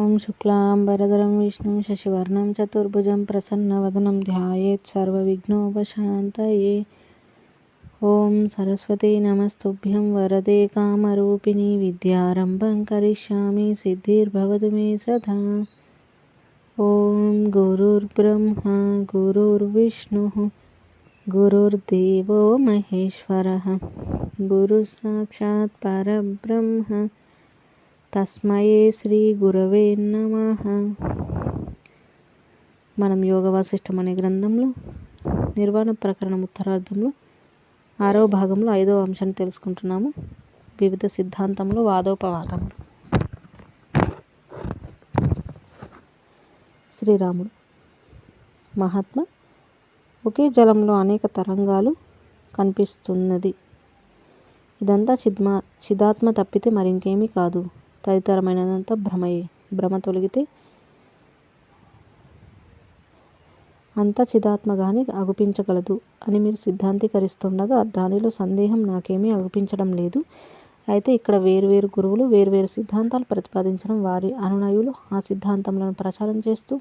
ఓం శుక్లాంబరధరం విష్ణుం శశివర్ణం చతుర్భుజం ప్రసన్నవదనం ధ్యాయేత్ సర్వవిఘ్నోపశాంతయే. ఓం సరస్వతీ నమస్తుభ్యం వరదే కామరూపిణి విద్యారంభం కరిష్యామి సిద్ధిర్భవతు మే సదా. ఓం గురుర్బ్రహ్మ గురుర్విష్ణుః గురుర్దేవో మహేశ్వరః గురుః సాక్షాత్ పరబ్రహ్మ తస్మై శ్రీ గురవే నమః. మనం యోగ వాసిష్టం అనే గ్రంథంలో నిర్వాణ ప్రకరణం ఉత్తరార్థంలో 6వ భాగంలో 5వ అంశాన్ని తెలుసుకుంటున్నాము. వివిధ సిద్ధాంతంలో వాదోపవాదములు. శ్రీరాముడు మహాత్మ ఒకే జలంలో అనేక తరంగాలు కనిపిస్తున్నది. ఇదంతా చిదాత్మ తప్పితే మరింకేమీ కాదు. తదితరమైనదంతా భ్రమయే. భ్రమ తొలగితే అంతా చిదాత్మగానే అగుపించగలదు అని మీరు సిద్ధాంతీకరిస్తుండగా దానిలో సందేహం నాకేమీ అగుపించడం లేదు. అయితే ఇక్కడ వేరువేరు గురువులు వేరువేరు సిద్ధాంతాలు ప్రతిపాదించడం, వారి అనునయులు ఆ సిద్ధాంతములను ప్రచారం చేస్తూ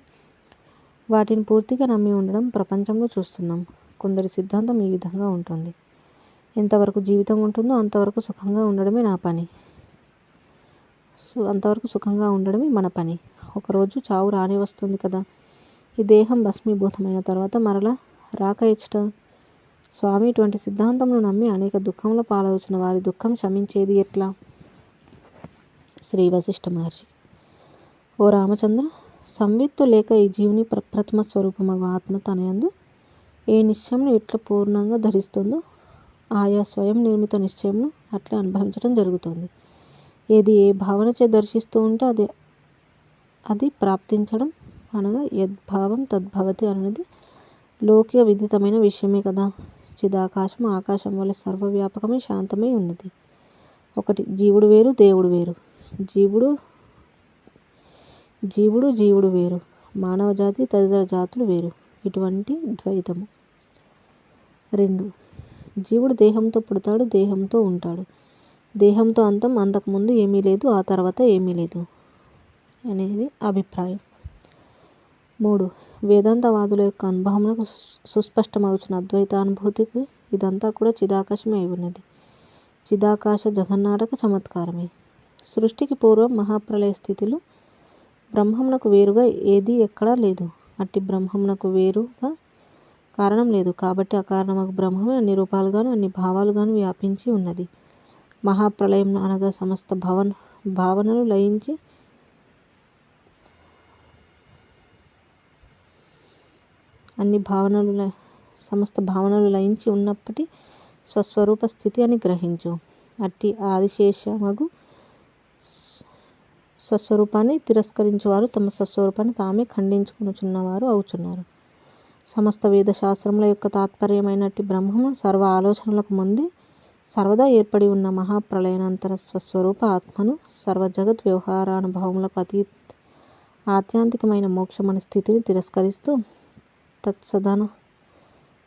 వాటిని పూర్తిగా నమ్మి ఉండడం ప్రపంచంలో చూస్తున్నాం. కొందరి సిద్ధాంతం ఈ విధంగా ఉంటుంది: ఎంతవరకు జీవితం ఉంటుందో అంతవరకు సుఖంగా ఉండడమే మన పని. ఒకరోజు చావు రానే వస్తుంది కదా. ఈ దేహం భస్మీభూతమైన తర్వాత మరలా రాక ఇచ్చట. స్వామి ఇటువంటి సిద్ధాంతమును నమ్మి అనేక దుఃఖముల పాలవుతున్న వారి దుఃఖం శమించేది ఎట్లా? శ్రీ వశిష్ఠ మహర్షి: ఓ రామచంద్ర, సంవిత్తు లేక ఈ జీవుని ప్రప్రథమ స్వరూపమగు ఆత్మ తనయందు ఏ నిశ్చయమును ఎట్లా పూర్ణంగా ధరిస్తుందో ఆయా స్వయం నిర్మిత నిశ్చయమును అట్లే అనుభవించడం జరుగుతుంది. ఏది ఏ భావనచే దర్శిస్తూ ఉంటే అది ప్రాప్తించడం, అనగా యద్భావం తద్భవతి అన్నది లౌకిక విదితమైన విషయమే కదా. చిదాకాశం ఆకాశం వలె సర్వవ్యాపకమై శాంతమై ఉన్నది. ఒకటి జీవుడు వేరు, దేవుడు వేరు. జీవుడు వేరు, మానవ జాతి తదితర జాతులు వేరు. ఇటువంటి ద్వైతము. 2 జీవుడు దేహంతో పుడతాడు, దేహంతో ఉంటాడు. దేహంతో అంతం, అంతకుముందు ఏమీ లేదు, ఆ తర్వాత ఏమీ లేదు అనేది అభిప్రాయం. 3 వేదాంతవాదుల యొక్క అనుభవమునకు సుస్పష్టమవుతున్న అద్వైతానుభూతికి ఇదంతా కూడా చిదాకాశమే అయి ఉన్నది. చిదాకాశ జగన్నాటక చమత్కారమే. సృష్టికి పూర్వం మహాప్రళయ స్థితిలో బ్రహ్మమునకు వేరుగా ఏదీ ఎక్కడా లేదు. అట్టి బ్రహ్మమునకు వేరుగా కారణం లేదు. కాబట్టి అకారణమగు బ్రహ్మమే అన్ని రూపాలుగాను అన్ని భావాలుగాను వ్యాపించి ఉన్నది. మహాప్రళయం అనగా సమస్త భావనలు లయించి ఉన్నప్పటి స్వస్వరూప స్థితి అని గ్రహించు. అట్టి ఆదిశేషమగు స్వస్వరూపాన్ని తిరస్కరించువారు తమ స్వస్వరూపాన్ని తామే ఖండించుకొనుచున్నవారు అవుచున్నారు. సమస్త వేదశాస్త్రముల యొక్క తాత్పర్యమైనట్టి బ్రహ్మము సర్వ ఆలోచనలకు ముందే సర్వదా ఏర్పడి ఉన్న మహాప్రళయానంతర స్వస్వరూప ఆత్మను సర్వ జగత్ వ్యవహారానుభవములకు ఆత్యాంతికమైన మోక్షమనే స్థితిని తిరస్కరిస్తూ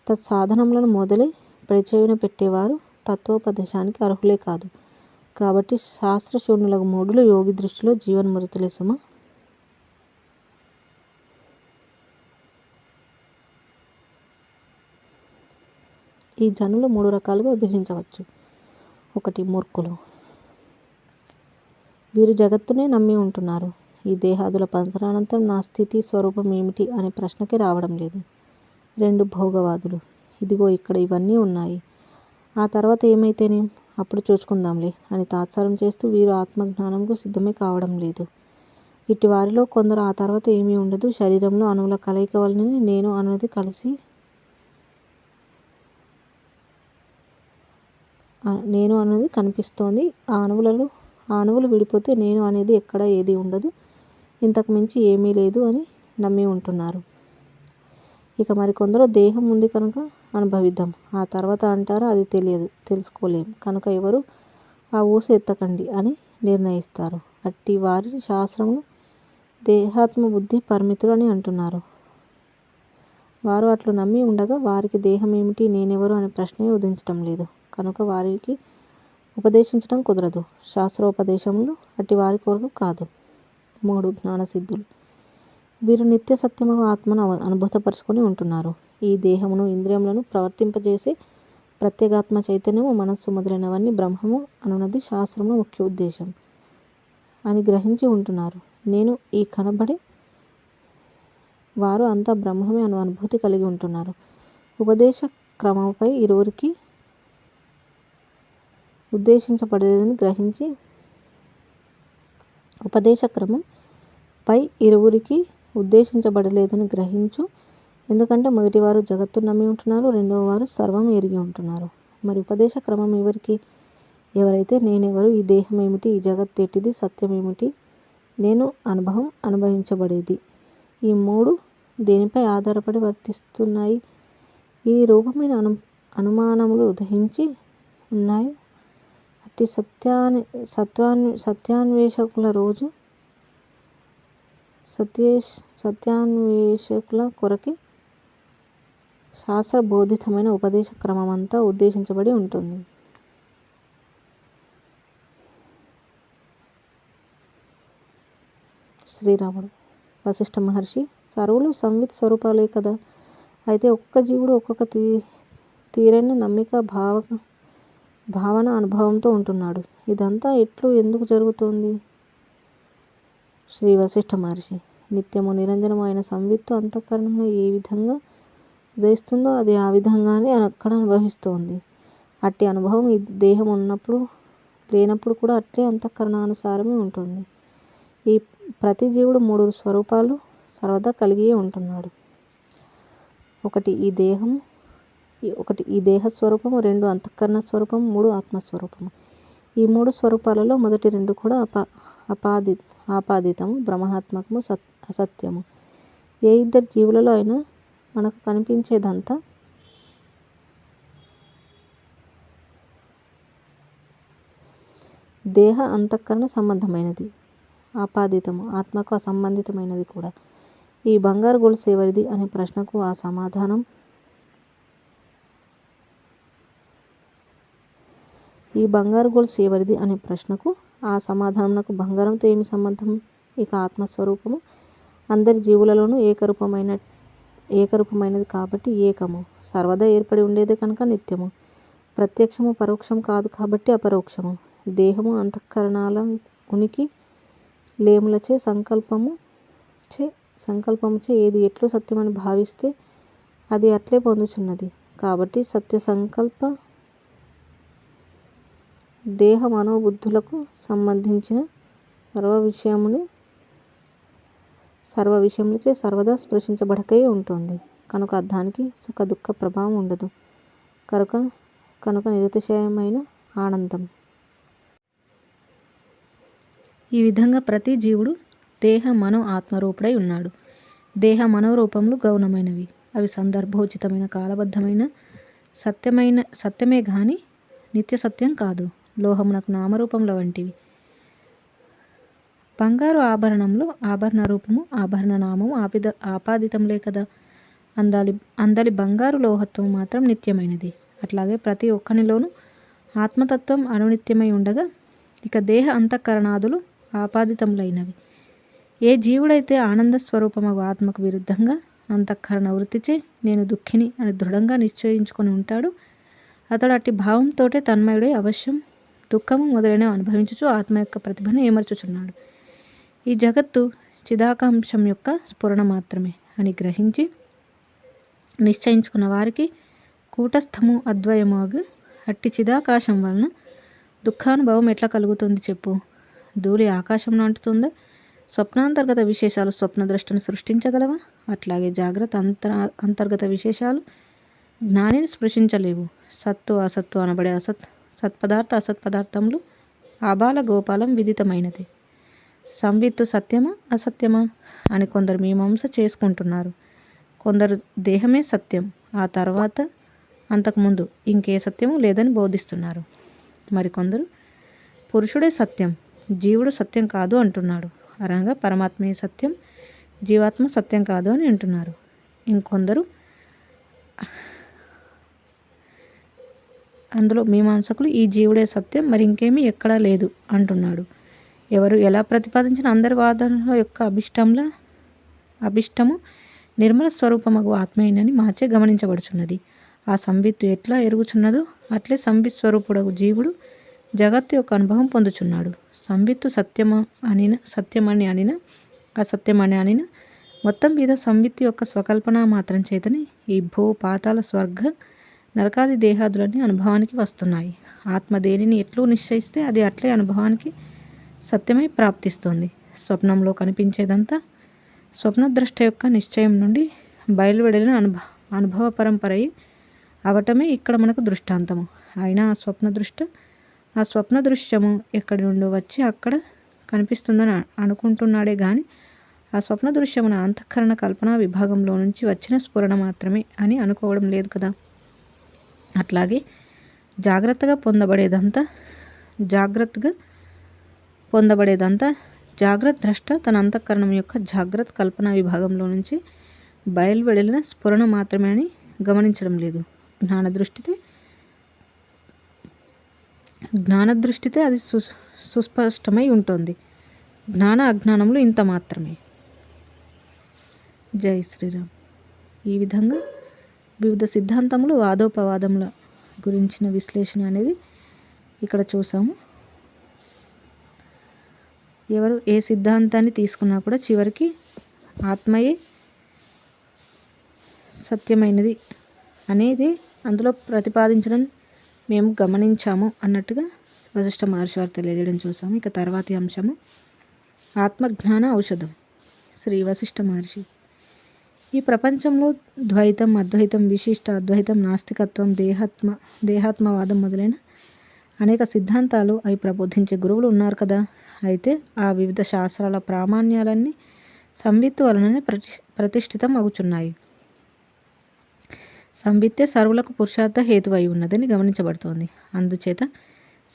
తత్సాధనములను మొదలై పరిచయున పెట్టేవారు తత్వోపదేశానికి అర్హులే కాదు. కాబట్టి శాస్త్రశూన్యులకు మూఢులు యోగి దృష్టిలో జీవన్మృతులే సుమ. ఈ జనులు 3 రకాలుగా విభజించవచ్చు. 1 మూర్ఖులు. వీరు జగత్తునే నమ్మి ఉంటున్నారు. ఈ దేహాదుల పతనానంతరం నా స్థితి స్వరూపం ఏమిటి అనే ప్రశ్నకే రావడం లేదు. 2 భోగవాదులు. ఇదిగో ఇక్కడ ఇవన్నీ ఉన్నాయి, ఆ తర్వాత ఏమైతేనేం, అప్పుడు చూసుకుందాంలే అని తాత్సారం చేస్తూ వీరు ఆత్మజ్ఞానంకు సిద్ధమే కావడం లేదు. ఇట్టి వారిలో కొందరు ఆ తర్వాత ఏమీ ఉండదు, శరీరంలో అణువుల కలయిక వలననే నేను అన్నది కనిపిస్తోంది. ఆ అణువులు విడిపోతే నేను అనేది ఎక్కడా ఏదీ ఉండదు, ఇంతకు మించి ఏమీ లేదు అని నమ్మి ఉంటున్నారు. ఇక మరికొందరు దేహం ఉంది కనుక అనుభవిద్దాం, ఆ తర్వాత అంటారా అది తెలియదు, తెలుసుకోలేం కనుక ఎవరు ఆ ఊసు ఎత్తకండి అని నిర్ణయిస్తారు. అట్టి వారిని శాస్త్రములు దేహాత్మబుద్ధి పరిమితులు అని అంటున్నారు. వారు అట్లు నమ్మి ఉండగా వారికి దేహం ఏమిటి, నేనెవరు అనే ప్రశ్నే ఉదించటం లేదు కనుక వారికి ఉపదేశించడం కుదరదు. శాస్త్రోపదేశములు అట్టి వారి కొరకు కాదు. 3 జ్ఞానసిద్ధులు. వీరు నిత్య సత్యముగా ఆత్మను అనుభూతపరుచుకొని ఉంటున్నారు. ఈ దేహమును ఇంద్రియములను ప్రవర్తింపజేసే ప్రత్యేగాత్మ చైతన్యము మనస్సు మొదలైనవన్నీ బ్రహ్మము అనున్నది శాస్త్రమును ముఖ్య ఉద్దేశం అని గ్రహించి ఉంటున్నారు. నేను ఈ కనబడే వారు అంతా బ్రహ్మమే అను అనుభూతి కలిగి ఉంటున్నారు. ఉపదేశ క్రమంపై ఇరువురికి ఉద్దేశించబడేదని గ్రహించి ఉపదేశ క్రమం పై ఇరువురికి ఉద్దేశించబడలేదని గ్రహించు. ఎందుకంటే మొదటివారు జగత్తును నమ్మి ఉంటున్నారు, రెండవ వారు సర్వం ఎరిగి ఉంటున్నారు. మరి ఉపదేశ క్రమం ఎవరికి? ఎవరైతే నేనెవరు, ఈ దేహం ఏమిటి, ఈ జగత్ ఎట్టిది, సత్యం ఏమిటి, నేను అనుభవించబడేది, ఈ మూడు దేనిపై ఆధారపడి వర్తిస్తున్నాయి, ఈ రూపమైన అనుమానములు ఉదయించి ఉన్నాయి, అట్టి సత్యాన్వేషకుల కొరకే శాస్త్రబోధితమైన ఉపదేశ క్రమమంతా ఉద్దేశించబడి ఉంటుంది. శ్రీరాముడు. వశిష్ఠ మహర్షి: సర్వులు సంవిత్ స్వరూపాలే కదా, అయితే ఒక్కొక్క జీవుడు ఒక్కొక్క తీరైన నమ్మిక, భావన, అనుభవంతో ఉంటున్నాడు. ఇదంతా ఎందుకు జరుగుతోంది? శ్రీ వశిష్ఠ మహర్షి: నిత్యము నిరంజనము అయిన సంవిత్తు అంతఃకరణమున ఏ విధంగా ఉదయిస్తుందో అది ఆ విధంగానే అక్కడ అనుభవిస్తోంది. అట్టి అనుభవం ఈ దేహం ఉన్నప్పుడు లేనప్పుడు కూడా అట్లే అంతఃకరణానుసారమే ఉంటుంది. ఈ ప్రతి జీవుడు 3 స్వరూపాలు సర్వదా కలిగియే ఉంటున్నాడు. ఒకటి ఈ దేహ స్వరూపము, 2 అంతఃకరణ స్వరూపము, 3 ఆత్మస్వరూపము. ఈ 3 స్వరూపాలలో మొదటి 2 కూడా ఆపాదితము, బ్రహ్మాత్మకము, అసత్యము. ఏ ఇద్దరు జీవులలో అయినా మనకు కనిపించేదంతా దేహ అంతఃకరణ సంబంధమైనది, ఆపాదితము, ఆత్మకు అసంబంధితమైనది కూడా. ఈ బంగారు గొలుసు ఎవరిది అనే ప్రశ్నకు ఆ సమాధానమునకు బంగారంతో ఏమి సంబంధం? ఇక ఆత్మస్వరూపము అందరి జీవులలోనూ ఏకరూపమైనది కాబట్టి ఏకము, సర్వదా ఏర్పడి ఉండేదే కనుక నిత్యము, ప్రత్యక్షము పరోక్షం కాదు కాబట్టి అపరోక్షము. దేహము అంతఃకరణాల ఉనికి లేములచే సంకల్పముచే ఏది ఎట్లు సత్యమని భావిస్తే అది అట్లే పొందుచున్నది. కాబట్టి సత్య సంకల్ప దేహ మనోబుద్ధులకు సంబంధించిన సర్వ విషయములచే సర్వదా స్పృశించబడకయే ఉంటుంది. కనుక దానికి సుఖ దుఃఖ ప్రభావం ఉండదు. కనుక నిరతిశయమైన ఆనందం. ఈ విధంగా ప్రతి జీవుడు దేహ మనో ఆత్మరూపుడై ఉన్నాడు. దేహ మనోరూపములు గౌణమైనవి. అవి సందర్భోచితమైన, కాలబద్ధమైన సత్యమే గాని నిత్య సత్యం కాదు. లోహమునకు నామరూపముల వంటివి. బంగారు ఆభరణంలో ఆభరణ రూపము, ఆభరణ నామము ఆపాదితములే కదా. అందలి బంగారు లోహత్వం మాత్రం నిత్యమైనది. అట్లాగే ప్రతి ఒక్కనిలోనూ ఆత్మతత్వం అనునిత్యమై ఉండగా ఇక దేహ అంతఃకరణాదులు ఆపాదితములైనవి. ఏ జీవుడైతే ఆనంద స్వరూపమగు ఆత్మకు విరుద్ధంగా అంతఃకరణ వృత్తిచే నేను దుఃఖిని అని దృఢంగా నిశ్చయించుకొని ఉంటాడు, అతడు అట్టి భావంతోటే తన్మయుడై అవశ్యం దుఃఖము మొదలైనవి అనుభవించుచు ఆత్మ యొక్క ప్రతిభను ఏమర్చుచున్నాడు. ఈ జగత్తు చిదాకాంశం యొక్క స్ఫురణ మాత్రమే అని గ్రహించి నిశ్చయించుకున్న వారికి కూటస్థము అద్వయమగు అట్టి చిదాకాశం వలన దుఃఖానుభవం ఎట్లా కలుగుతుంది చెప్పు? ధూళి ఆకాశంలో అంటుతుందా? స్వప్నాంతర్గత విశేషాలు స్వప్నద్రష్టను సృష్టించగలవా? అట్లాగే జాగ్రత్త అంతర్గత విశేషాలు జ్ఞానిని స్పృశించలేవు. సత్తు అసత్తు అనబడే సత్పదార్థ అసత్పదార్థములు ఆబాల గోపాలం విదితమైనది. సంవిత్తు సత్యమా అసత్యమా అని కొందరు మీమాంస చేసుకుంటున్నారు. కొందరు దేహమే సత్యం, ఆ తర్వాత అంతకుముందు ఇంకే సత్యము లేదని బోధిస్తున్నారు. మరికొందరు పురుషుడే సత్యం, జీవుడు సత్యం కాదు అంటున్నాడు. అనగా పరమాత్మే సత్యం, జీవాత్మ సత్యం కాదు అని అంటున్నారు. ఇంకొందరు అందులో మీమాంసకులు ఈ జీవుడే సత్యం, మరి ఇంకేమీ ఎక్కడా లేదు అంటున్నాడు. ఎవరు ఎలా ప్రతిపాదించిన అందరి వాదనల యొక్క అభిష్టము నిర్మల స్వరూపమగు ఆత్మేనని మాచే గమనించబడుచున్నది. ఆ సంవిత్తు ఎట్లా ఎరుగుచున్నదో అట్లే సంవిత్ స్వరూపుడగు జీవుడు జగత్తు యొక్క అనుభవం పొందుచున్నాడు. సంవిత్తు సత్యమని అనిన అసత్యమని అనిన మొత్తం మీద సంవిత్తు యొక్క స్వకల్పన మాత్రం చేతనే ఈ భూ పాతాల స్వర్గ నరకాది దేహాదులన్నీ అనుభవానికి వస్తున్నాయి. ఆత్మ దేనిని ఎట్లు నిశ్చయిస్తే అది అట్లే అనుభవానికి సత్యమై ప్రాప్తిస్తుంది. స్వప్నంలో కనిపించేదంతా స్వప్నద్రష్ట యొక్క నిశ్చయం నుండి బయలువెడలిన అనుభవ పరంపరయి అవటమే ఇక్కడ మనకు దృష్టాంతము. అయినా ఆ స్వప్న దృశ్యము ఎక్కడి నుండి వచ్చి అక్కడ కనిపిస్తుందని అనుకుంటున్నాడే గాని ఆ స్వప్న దృశ్యమున అంతఃకరణ కల్పన విభాగంలో నుంచి వచ్చిన స్ఫురణ మాత్రమే అని అనుకోవడం లేదు కదా. అట్లాగే జాగ్రత్తగా పొందబడేదంతా జాగ్రత్త ద్రష్ట తన అంతఃకరణం యొక్క జాగ్రత్త కల్పన విభాగంలో నుంచి బయలువెడలిన స్ఫురణ మాత్రమే అని గమనించడం లేదు. జ్ఞానదృష్టితే అది సుస్పష్టమై ఉంటుంది. జ్ఞాన అజ్ఞానములు ఇంత మాత్రమే. జై శ్రీరామ్. ఈ విధంగా వివిధ సిద్ధాంతములు వాదోపవాదముల గురించిన విశ్లేషణ అనేది ఇక్కడ చూసాము. ఎవరు ఏ సిద్ధాంతాన్ని తీసుకున్నా కూడా చివరికి ఆత్మయే సత్యమైనది అనేది అందులో ప్రతిపాదించడం మేము గమనించాము అన్నట్టుగా వశిష్ఠ మహర్షి వారు తెలియజేయడం చూసాము. ఇక తర్వాతి అంశము ఆత్మజ్ఞాన ఔషధం. శ్రీ వశిష్ఠ మహర్షి ఈ ప్రపంచంలో ద్వైతం, అద్వైతం, విశిష్ట అద్వైతం, నాస్తికత్వం, దేహాత్మవాదం మొదలైన అనేక సిద్ధాంతాలు అవి ప్రబోధించే గురువులు ఉన్నారు కదా. అయితే ఆ వివిధ శాస్త్రాల ప్రామాణ్యాలన్నీ సంవిత్తు వలననే ప్రతిష్ఠితం అవుచున్నాయి. సంవిత్తే సర్వులకు పురుషార్థ హేతువై ఉన్నదని గమనించబడుతోంది. అందుచేత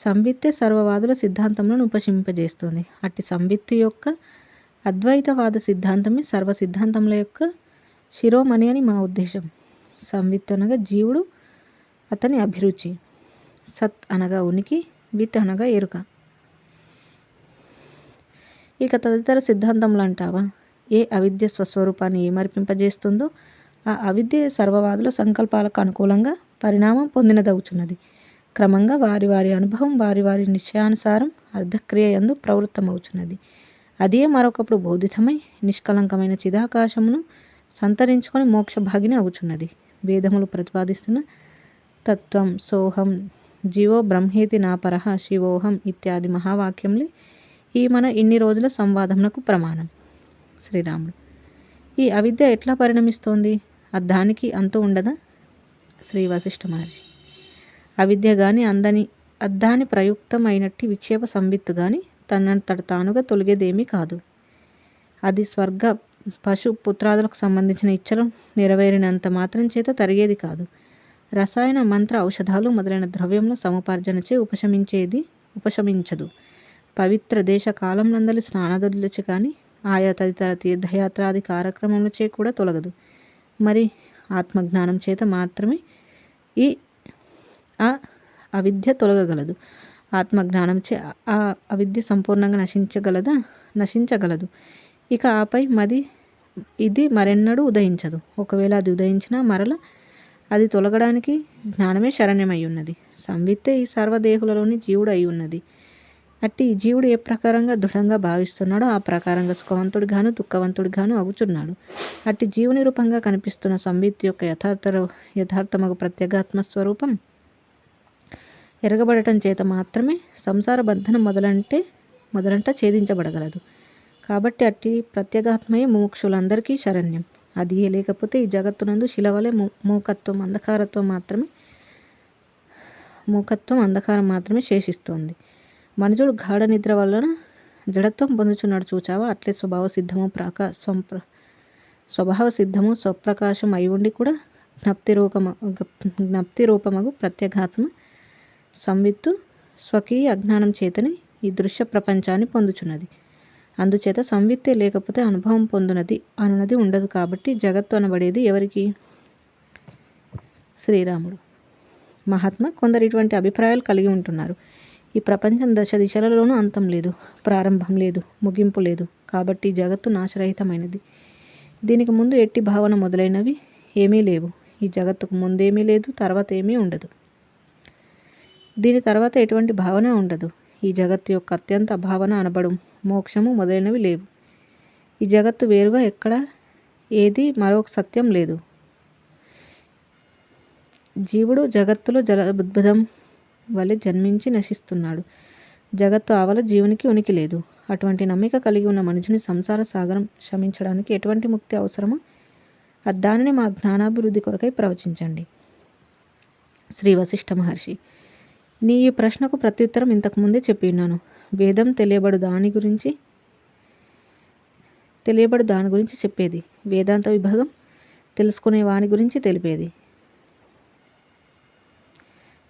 సంవిత్తే సర్వవాదుల సిద్ధాంతములను ఉపశమింపజేస్తోంది. అట్టి సంవిత్తు యొక్క అద్వైతవాద సిద్ధాంతమే సర్వ సిద్ధాంతముల యొక్క శిరోమణి అని మా ఉద్దేశం. సంవిత్తు అనగా జీవుడు, అతని అభిరుచి. సత్ అనగా ఉనికి, విత్ అనగా ఎరుక. ఇక తదితర సిద్ధాంతములు అంటావా, ఏ అవిద్య స్వస్వరూపాన్ని ఏమర్పింపజేస్తుందో ఆ అవిద్య సర్వవాదుల సంకల్పాలకు అనుకూలంగా పరిణామం పొందినదవుచున్నది. క్రమంగా వారి వారి అనుభవం వారి వారి నిశ్చయానుసారం అర్ధక్రియ యందు ప్రవృత్తమవుచున్నది. అదే మరొకప్పుడు బోధితమై నిష్కలంకమైన చిదాకాశమును సంతరించుకొని మోక్షభాగిని అవుచున్నది. వేదములు ప్రతిపాదిస్తున్న తత్వం సోహం జీవో బ్రహ్మేతి నాపరః శివోహం ఇత్యాది మహావాక్యములే ఈ మన ఇన్ని రోజుల సంవాదమునకు ప్రమాణం. శ్రీరాముడు ఈ అవిద్య ఎట్లా పరిణమిస్తోంది? దానికి అంతు ఉండదా? శ్రీ వశిష్ఠ మహర్షి అవిద్య గాని అద్దాని ప్రయుక్తమైనట్టి విక్షేప సంవిత్తు గాని తనంతట తానుగా తొలగేదేమీ కాదు. అది స్వర్గ పశు పుత్రాదులకు సంబంధించిన ఇచ్చలు నెరవేరినంత మాత్రం చేత తరిగేది కాదు. రసాయన మంత్ర ఔషధాలు మొదలైన ద్రవ్యముల సముపార్జనచే ఉపశమించదు. పవిత్ర దేశ కాలం నందలి స్నానదులచే కానీ ఆయా తదితర తీర్థయాత్రాది కార్యక్రమములచే కూడా తొలగదు. మరి ఆత్మజ్ఞానం చేత మాత్రమే ఆ అవిద్య తొలగగలదు. ఆత్మజ్ఞానంచే ఆ అవిద్య సంపూర్ణంగా నశించగలదు. ఇక ఆపై ఇది మరెన్నడూ ఉదయించదు. ఒకవేళ అది ఉదయించినా మరల అది తొలగడానికి జ్ఞానమే శరణ్యమై ఉన్నది. సంవిత్తే ఈ సర్వదేహులలోని జీవుడు అయి ఉన్నది. అట్టి ఈ జీవుడు ఏ ప్రకారంగా దృఢంగా భావిస్తున్నాడో ఆ ప్రకారంగా సుఖవంతుడిగాను దుఃఖవంతుడిగాను అగుచున్నాడు. అట్టి జీవుని రూపంగా కనిపిస్తున్న సంవిత్ యొక్క యథార్థమగు ప్రత్యేగాత్మ స్వరూపం ఎరగబడటం చేత మాత్రమే సంసార బంధనం మొదలంట ఛేదించబడగలదు. కాబట్టి అట్టి ప్రత్యేగాత్మయే ముముక్షులందరికీ శరణ్యం. అది లేకపోతే ఈ జగత్తునందు శిలవలే మూకత్వం అంధకారం మాత్రమే శేషిస్తోంది. మనుజుడు గాఢ నిద్ర వలన జడత్వం పొందుచున్నాడు చూచావా. అట్లే స్వభావ సిద్ధము స్వప్రకాశం అయి ఉండి కూడా జ్ఞప్తి రూపమగు ప్రత్యేగాత్మ సంవిత్తు స్వకీయ అజ్ఞానం చేతనే ఈ దృశ్య ప్రపంచాన్ని పొందుచున్నది. అందుచేత సంవిత్తే లేకపోతే అనుభవం అనునది ఉండదు. కాబట్టి జగత్తు అనబడేది ఎవరికి? శ్రీరాముడు. మహాత్మ కొందరు ఇటువంటి అభిప్రాయాలు కలిగి ఉంటున్నారు. ఈ ప్రపంచం దశ దిశలలోనూ అంతం లేదు, ప్రారంభం లేదు, ముగింపు లేదు. కాబట్టి ఈ జగత్తు నాశరహితమైనది. దీనికి ముందు ఎట్టి భావన మొదలైనవి ఏమీ లేవు. ఈ జగత్తుకు ముందేమీ లేదు, తర్వాత ఏమీ ఉండదు. దీని తర్వాత ఎటువంటి భావన ఉండదు. ఈ జగత్తు యొక్క అత్యంత భావన అనబడు మోక్షము మొదలైనవి లేవు. ఈ జగత్తు వేరుగా ఎక్కడ ఏది మరొక సత్యం లేదు. జీవుడు జగత్తులో జలబుద్భుదం వలె జన్మించి నశిస్తున్నాడు. జగత్తు ఆవల జీవునికి ఉనికి లేదు. అటువంటి నమ్మిక కలిగి ఉన్న మనుషుని సంసార సాగరం శమించడానికి ఎటువంటి ముక్తి అవసరమో దానిని మా జ్ఞానాభివృద్ధి కొరకై ప్రవచించండి. శ్రీ వశిష్ఠ మహర్షి: నీ ఈ ప్రశ్నకు ప్రత్యుత్తరం ఇంతకుముందే చెప్పి ఉన్నాను. వేదం తెలియబడు దాని గురించి చెప్పేది. వేదాంత విభాగం తెలుసుకునే వాని గురించి తెలిపేది.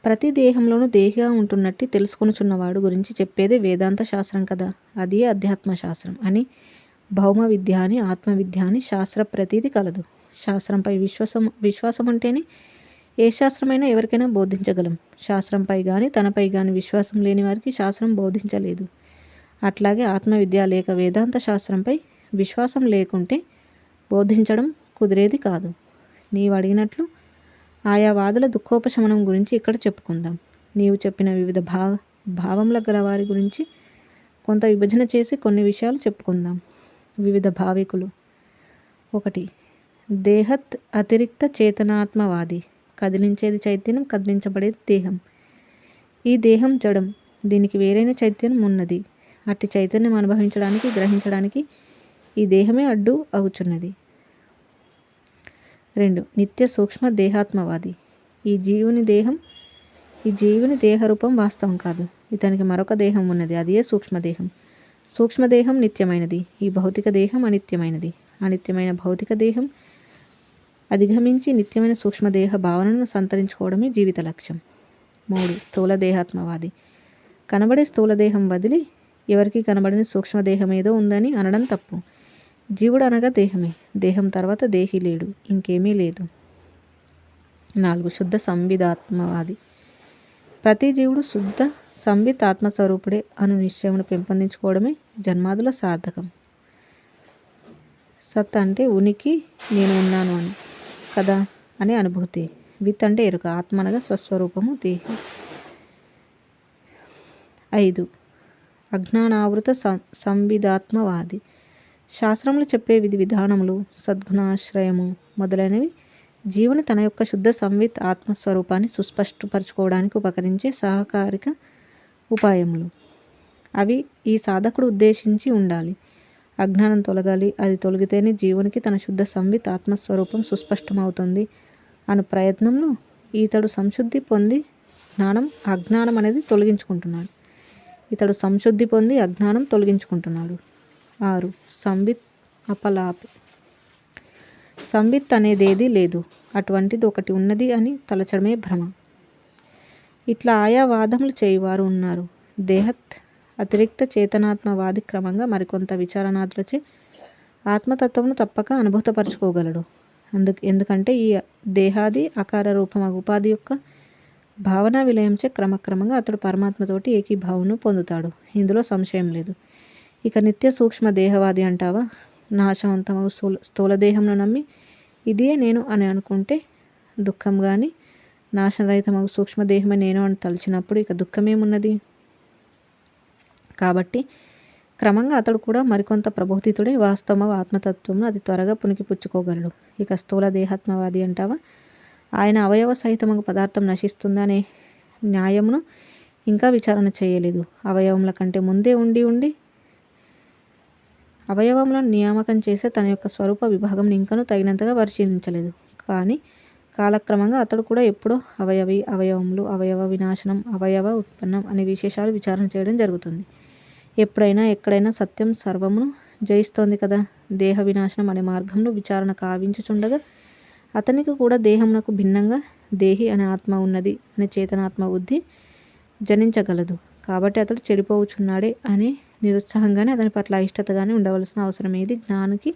ప్రతి దేహంలోనూ దేహిగా ఉంటున్నట్టు తెలుసుకొనుచున్నవాడు గురించి చెప్పేదే వేదాంత శాస్త్రం కదా. అదే అధ్యాత్మ శాస్త్రం అని, భౌమ విద్య అని, ఆత్మవిద్య అని శాస్త్ర ప్రతీతి కలదు. శాస్త్రంపై విశ్వాసం ఉంటేనే ఏ శాస్త్రమైనా ఎవరికైనా బోధించగలం. శాస్త్రంపై కానీ తనపై కానీ విశ్వాసం లేని వారికి శాస్త్రం బోధించలేదు. అట్లాగే ఆత్మవిద్య లేక వేదాంత శాస్త్రంపై విశ్వాసం లేకుంటే బోధించడం కుదిరేది కాదు. నీవు అడిగినట్లు ఆయా వాదుల దుఃఖోపశమనం గురించి ఇక్కడ చెప్పుకుందాం. నీవు చెప్పిన వివిధ భావముల గల వారి గురించి కొంత విభజన చేసి కొన్ని విషయాలు చెప్పుకుందాం. వివిధ భావికులు: 1. దేహత్ అతిరిక్త చేతనాత్మవాది. కదిలించేది చైతన్యం, కదిలించబడేది దేహం. ఈ దేహం జడం, దీనికి వేరైన చైతన్యం ఉన్నది. అట్టి చైతన్యం అనుభవించడానికి, గ్రహించడానికి ఈ దేహమే అడ్డు అవుచున్నది. 2. నిత్య సూక్ష్మ దేహాత్మవాది. ఈ జీవుని దేహరూపం వాస్తవం కాదు. ఇతనికి మరొక దేహం ఉన్నది, అదే సూక్ష్మదేహం. సూక్ష్మదేహం నిత్యమైనది, ఈ భౌతిక దేహం అనిత్యమైనది. అనిత్యమైన భౌతిక దేహం అధిగమించి నిత్యమైన సూక్ష్మదేహ భావనను సంతరించుకోవడమే జీవిత లక్ష్యం. 3. స్థూల దేహాత్మవాది. కనబడే స్థూలదేహం వదిలి ఎవరికి కనబడని సూక్ష్మదేహం ఏదో ఉందని అనడం తప్పు. జీవుడు అనగా దేహమే. దేహం తర్వాత దేహి లేడు, ఇంకేమీ లేదు. 4. శుద్ధ సంవిదాత్మవాది. ప్రతి జీవుడు శుద్ధ సంవిత్ ఆత్మస్వరూపుడే అను నిశ్చయమును పెంపొందించుకోవడమే జన్మాదుల సార్థకం. సత్ అంటే ఉనికి, నేను ఉన్నాను అని కదా అనే అనుభూతి. విత్ అంటే ఎరుక, ఆత్మ అనగా స్వస్వరూపము, దేహి. 5. అజ్ఞానావృత సంవిదాత్మవాది. శాస్త్రములు చెప్పే విధి విధానములు, సద్గుణాశ్రయము మొదలైనవి జీవుని తన యొక్క శుద్ధ సంవిత్ ఆత్మస్వరూపాన్ని సుస్పష్టపరచుకోవడానికి ఉపకరించే సహకారిక ఉపాయములు. అవి ఈ సాధకుడు ఉద్దేశించి ఉండాలి. అజ్ఞానం తొలగాలి. అది తొలగితేనే జీవునికి తన శుద్ధ సంవిత్ ఆత్మస్వరూపం సుస్పష్టమవుతుంది అను ప్రయత్నంలో ఇతడు సంశుద్ధి పొంది అజ్ఞానం అనేది తొలగించుకుంటున్నాడు. ఇతడు సంశుద్ధి పొంది అజ్ఞానం తొలగించుకుంటున్నాడు. 6. సంవిత్ అపలాపి. సంవిత్ అనేదేది లేదు, అటువంటిది ఒకటి ఉన్నది అని తలచడమే భ్రమ. ఇట్లా ఆయా వాదములు చేయువారు ఉన్నారు. దేహత్ అతిరిక్త చేతనాత్మవాది క్రమంగా మరికొంత విచారణాదులచే ఆత్మతత్వమును తప్పక అనుభూతపరచుకోగలడు. ఎందుకంటే ఈ దేహాది అకార రూపం ఉపాధి యొక్క భావన విలయంచే క్రమక్రమంగా అతడు పరమాత్మతోటి ఏకీభావమును పొందుతాడు. ఇందులో సంశయం లేదు. ఇక నిత్య సూక్ష్మ దేహవాది అంటావా? నాశవంతమగు స్థూలదేహంను నమ్మి ఇదే నేను అని అనుకుంటే దుఃఖం కానీ, నాశరహితమగు సూక్ష్మదేహమే నేను అని తలచినప్పుడు ఇక దుఃఖమేమున్నది? కాబట్టి క్రమంగా అతడు కూడా మరికొంత ప్రబోధితుడే వాస్తవమగు ఆత్మతత్వమును అతి త్వరగా పుణికిపుచ్చుకోగలడు. ఇక స్థూల దేహాత్మవాది అంటావా? ఆయన అవయవ సహితమగు పదార్థం నశిస్తుందనే న్యాయమును ఇంకా విచారణ చేయలేదు. అవయవముల కంటే ముందే ఉండి అవయవములను నియామకం చేసే తన యొక్క స్వరూప విభాగం ఇంకనూ తగినంతగా పరిశీలించలేదు. కానీ కాలక్రమంగా అతడు కూడా ఎప్పుడో అవయవములు, అవయవ వినాశనం, అవయవ ఉత్పన్నం అనే విశేషాలు విచారణ చేయడం జరుగుతుంది. ఎప్పుడైనా ఎక్కడైనా సత్యం సర్వమును జయిస్తోంది కదా. దేహ వినాశనం అనే మార్గంలో విచారణ కావించుచుండగా అతనికి కూడా దేహమునకు భిన్నంగా దేహి అనే ఆత్మ ఉన్నది అనే చేతనాత్మ బుద్ధి జనించగలదు. కాబట్టి అతడు చెడిపోవచ్చున్నాడే అని నిరుత్సాహంగానే అతని పట్ల అయిష్టతగానే ఉండవలసిన అవసరం ఏది జ్ఞానికి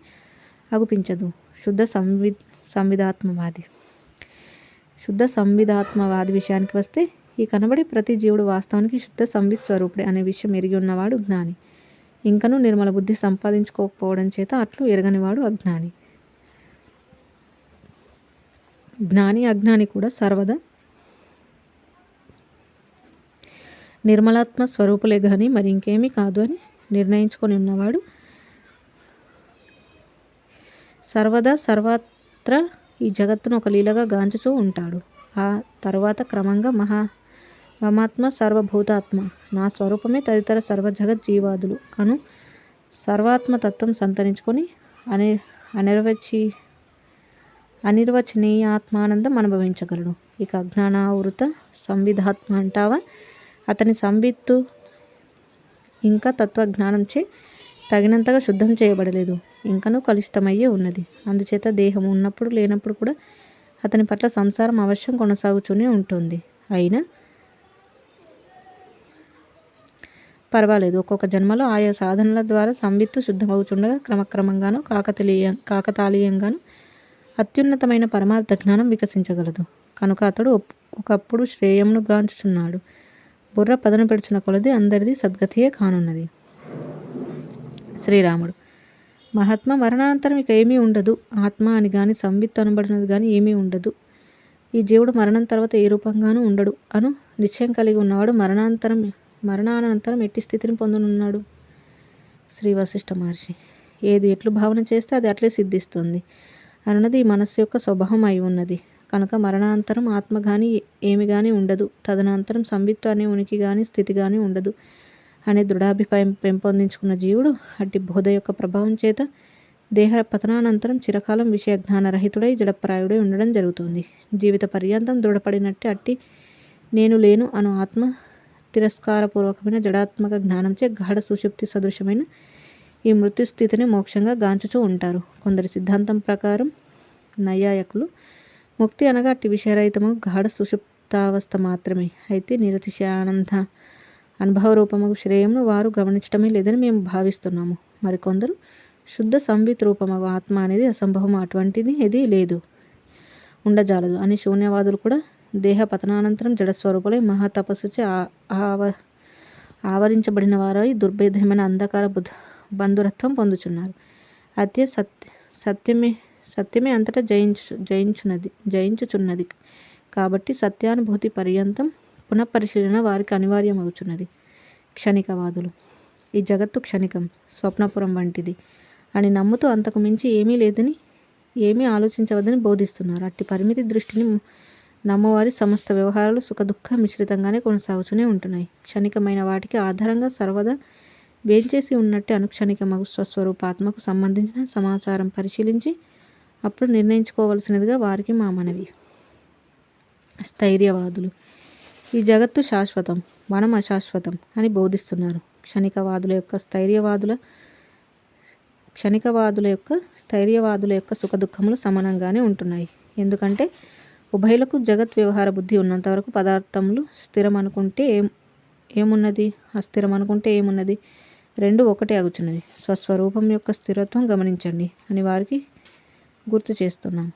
అగుపించదు. శుద్ధ సంవిదాత్మవాది విషయానికి వస్తే ఈ కనబడే ప్రతి జీవుడు వాస్తవానికి శుద్ధ సంవిత్ స్వరూపుడే అనే విషయం ఎరిగి ఉన్నవాడు జ్ఞాని. ఇంకనూ నిర్మల బుద్ధి సంపాదించుకోకపోవడం చేత అట్లు ఎరగనివాడు అజ్ఞాని. జ్ఞాని అజ్ఞాని కూడా సర్వదా నిర్మలాత్మ స్వరూపులే కానీ మరి ఇంకేమీ కాదు అని నిర్ణయించుకొని ఉన్నవాడు సర్వదా సర్వత్రా ఈ జగత్తును ఒక లీలగా గాంచుతూ ఉంటాడు. ఆ తర్వాత క్రమంగా మమాత్మ సర్వభూతాత్మ, నా స్వరూపమే తదితర సర్వజగత్ జీవాదులు అను సర్వాత్మతత్వం సంతరించుకొని అనిర్వచనీయ ఆత్మానందం అనుభవించగలడు. ఇక అజ్ఞానావృత సంవిధాత్మ అంటావా? అతని సంవిత్తు ఇంకా తత్వజ్ఞానంచే తగినంతగా శుద్ధం చేయబడలేదు, ఇంకనూ కలుషితమయ్యే ఉన్నది. అందుచేత దేహం ఉన్నప్పుడు లేనప్పుడు కూడా అతని పట్ల సంసారం అవశ్యం కొనసాగుతూనే ఉంటుంది. అయినా పర్వాలేదు, ఒక్కొక్క జన్మలో ఆయా సాధనల ద్వారా సంవిత్తు శుద్ధమవుతుండగా క్రమక్రమంగానూ కాకతాళీయంగానూ అత్యున్నతమైన పరమార్థ జ్ఞానం వికసించగలదు. కనుక అతడు ఒకప్పుడు శ్రేయమును గాంచుచున్నాడు. బుర్ర పదను పెడుచున్న కొలది అందరిది సద్గతియే కానున్నది. శ్రీరాముడు: మహాత్మ, మరణానంతరం ఇక ఏమీ ఉండదు. ఆత్మ అని గాని సంవిత్తు అనబడినది కానీ ఏమీ ఉండదు. ఈ జీవుడు మరణం తర్వాత ఏ రూపంగానూ ఉండడు అను నిశ్చయం కలిగి ఉన్నవాడు మరణానంతరం ఎట్టి స్థితిని పొందనున్నాడు? శ్రీ వశిష్ఠ మహర్షి: ఏది ఎట్లు భావన చేస్తే అది అట్లే సిద్ధిస్తుంది అనున్నది ఈ మనస్సు యొక్క స్వభావం అయి ఉన్నది. కనుక మరణానంతరం ఆత్మ కానీ ఏమి కానీ ఉండదు, తదనంతరం సంవిత్తు అనే ఉనికి కానీ స్థితి కానీ ఉండదు అనే దృఢాభిప్రాయం పెంపొందించుకున్న జీవుడు అట్టి బోధ యొక్క ప్రభావం చేత దేహ పతనానంతరం చిరకాలం విషయజ్ఞానరహితుడై జడప్రాయుడై ఉండడం జరుగుతుంది. జీవిత పర్యంతం దృఢపడినట్టే అట్టి నేను లేను అను ఆత్మ తిరస్కారపూర్వకమైన జడాత్మక జ్ఞానంచే గాఢ సుషుప్తి సదృశమైన ఈ మృత్యు స్థితిని మోక్షంగా గాంచుతూ ఉంటారు. కొందరి సిద్ధాంతం ప్రకారం నైయాయకులు ముక్తి అనగా అట్టి విషయరహితము గాఢ సుషుప్తావస్థ మాత్రమే. అయితే నిరతిశయానంద అనుభవరూపమగు శ్రేయమును వారు గమనించటమే లేదని మేము భావిస్తున్నాము. మరికొందరు శుద్ధ సంవిత్ రూపమగు ఆత్మ అనేది అసంభవం, అటువంటిది ఏదీ లేదు, ఉండజాలదు అని శూన్యవాదులు కూడా దేహ పతనానంతరం జడస్వరూపులై మహాతపస్సుచే ఆవరించబడిన వారై దుర్భేద్యమైన అంధకార బంధురత్వం పొందుచున్నారు. అయితే సత్యమే అంతటా జయించుచున్నది కాబట్టి సత్యానుభూతి పర్యంతం పునఃపరిశీలన వారికి అనివార్యమవుచున్నది. క్షణికవాదులు ఈ జగత్తు క్షణికం, స్వప్నపురం వంటిది అని నమ్ముతూ అంతకు మించి ఏమీ లేదని, ఏమీ ఆలోచించవద్దని బోధిస్తున్నారు. అట్టి పరిమితి దృష్టిని నమ్మవారి సమస్త వ్యవహారాలు సుఖదుఖ మిశ్రితంగానే కొనసాగుతూనే ఉంటున్నాయి. క్షణికమైన వాటికి ఆధారంగా సర్వదా వేంచేసి ఉన్నట్టు అనుక్షణికమగు స్వస్వరూపాత్మకు సంబంధించిన సమాచారం పరిశీలించి అప్పుడు నిర్ణయించుకోవలసినదిగా వారికి మా మనవి. స్థైర్యవాదులు ఈ జగత్తు శాశ్వతం, మనం అశాశ్వతం అని బోధిస్తున్నారు. క్షణికవాదుల యొక్క సుఖదుఖములు సమానంగానే ఉంటున్నాయి. ఎందుకంటే ఉభయులకు జగత్ వ్యవహార బుద్ధి ఉన్నంత వరకు పదార్థములు స్థిరం అనుకుంటే ఏమున్నది, అస్థిరం అనుకుంటే ఏమున్నది, రెండు ఒకటే అగుచున్నది. స్వస్వరూపం యొక్క స్థిరత్వం గమనించండి అని వారికి గుర్తు చేస్తున్నాం.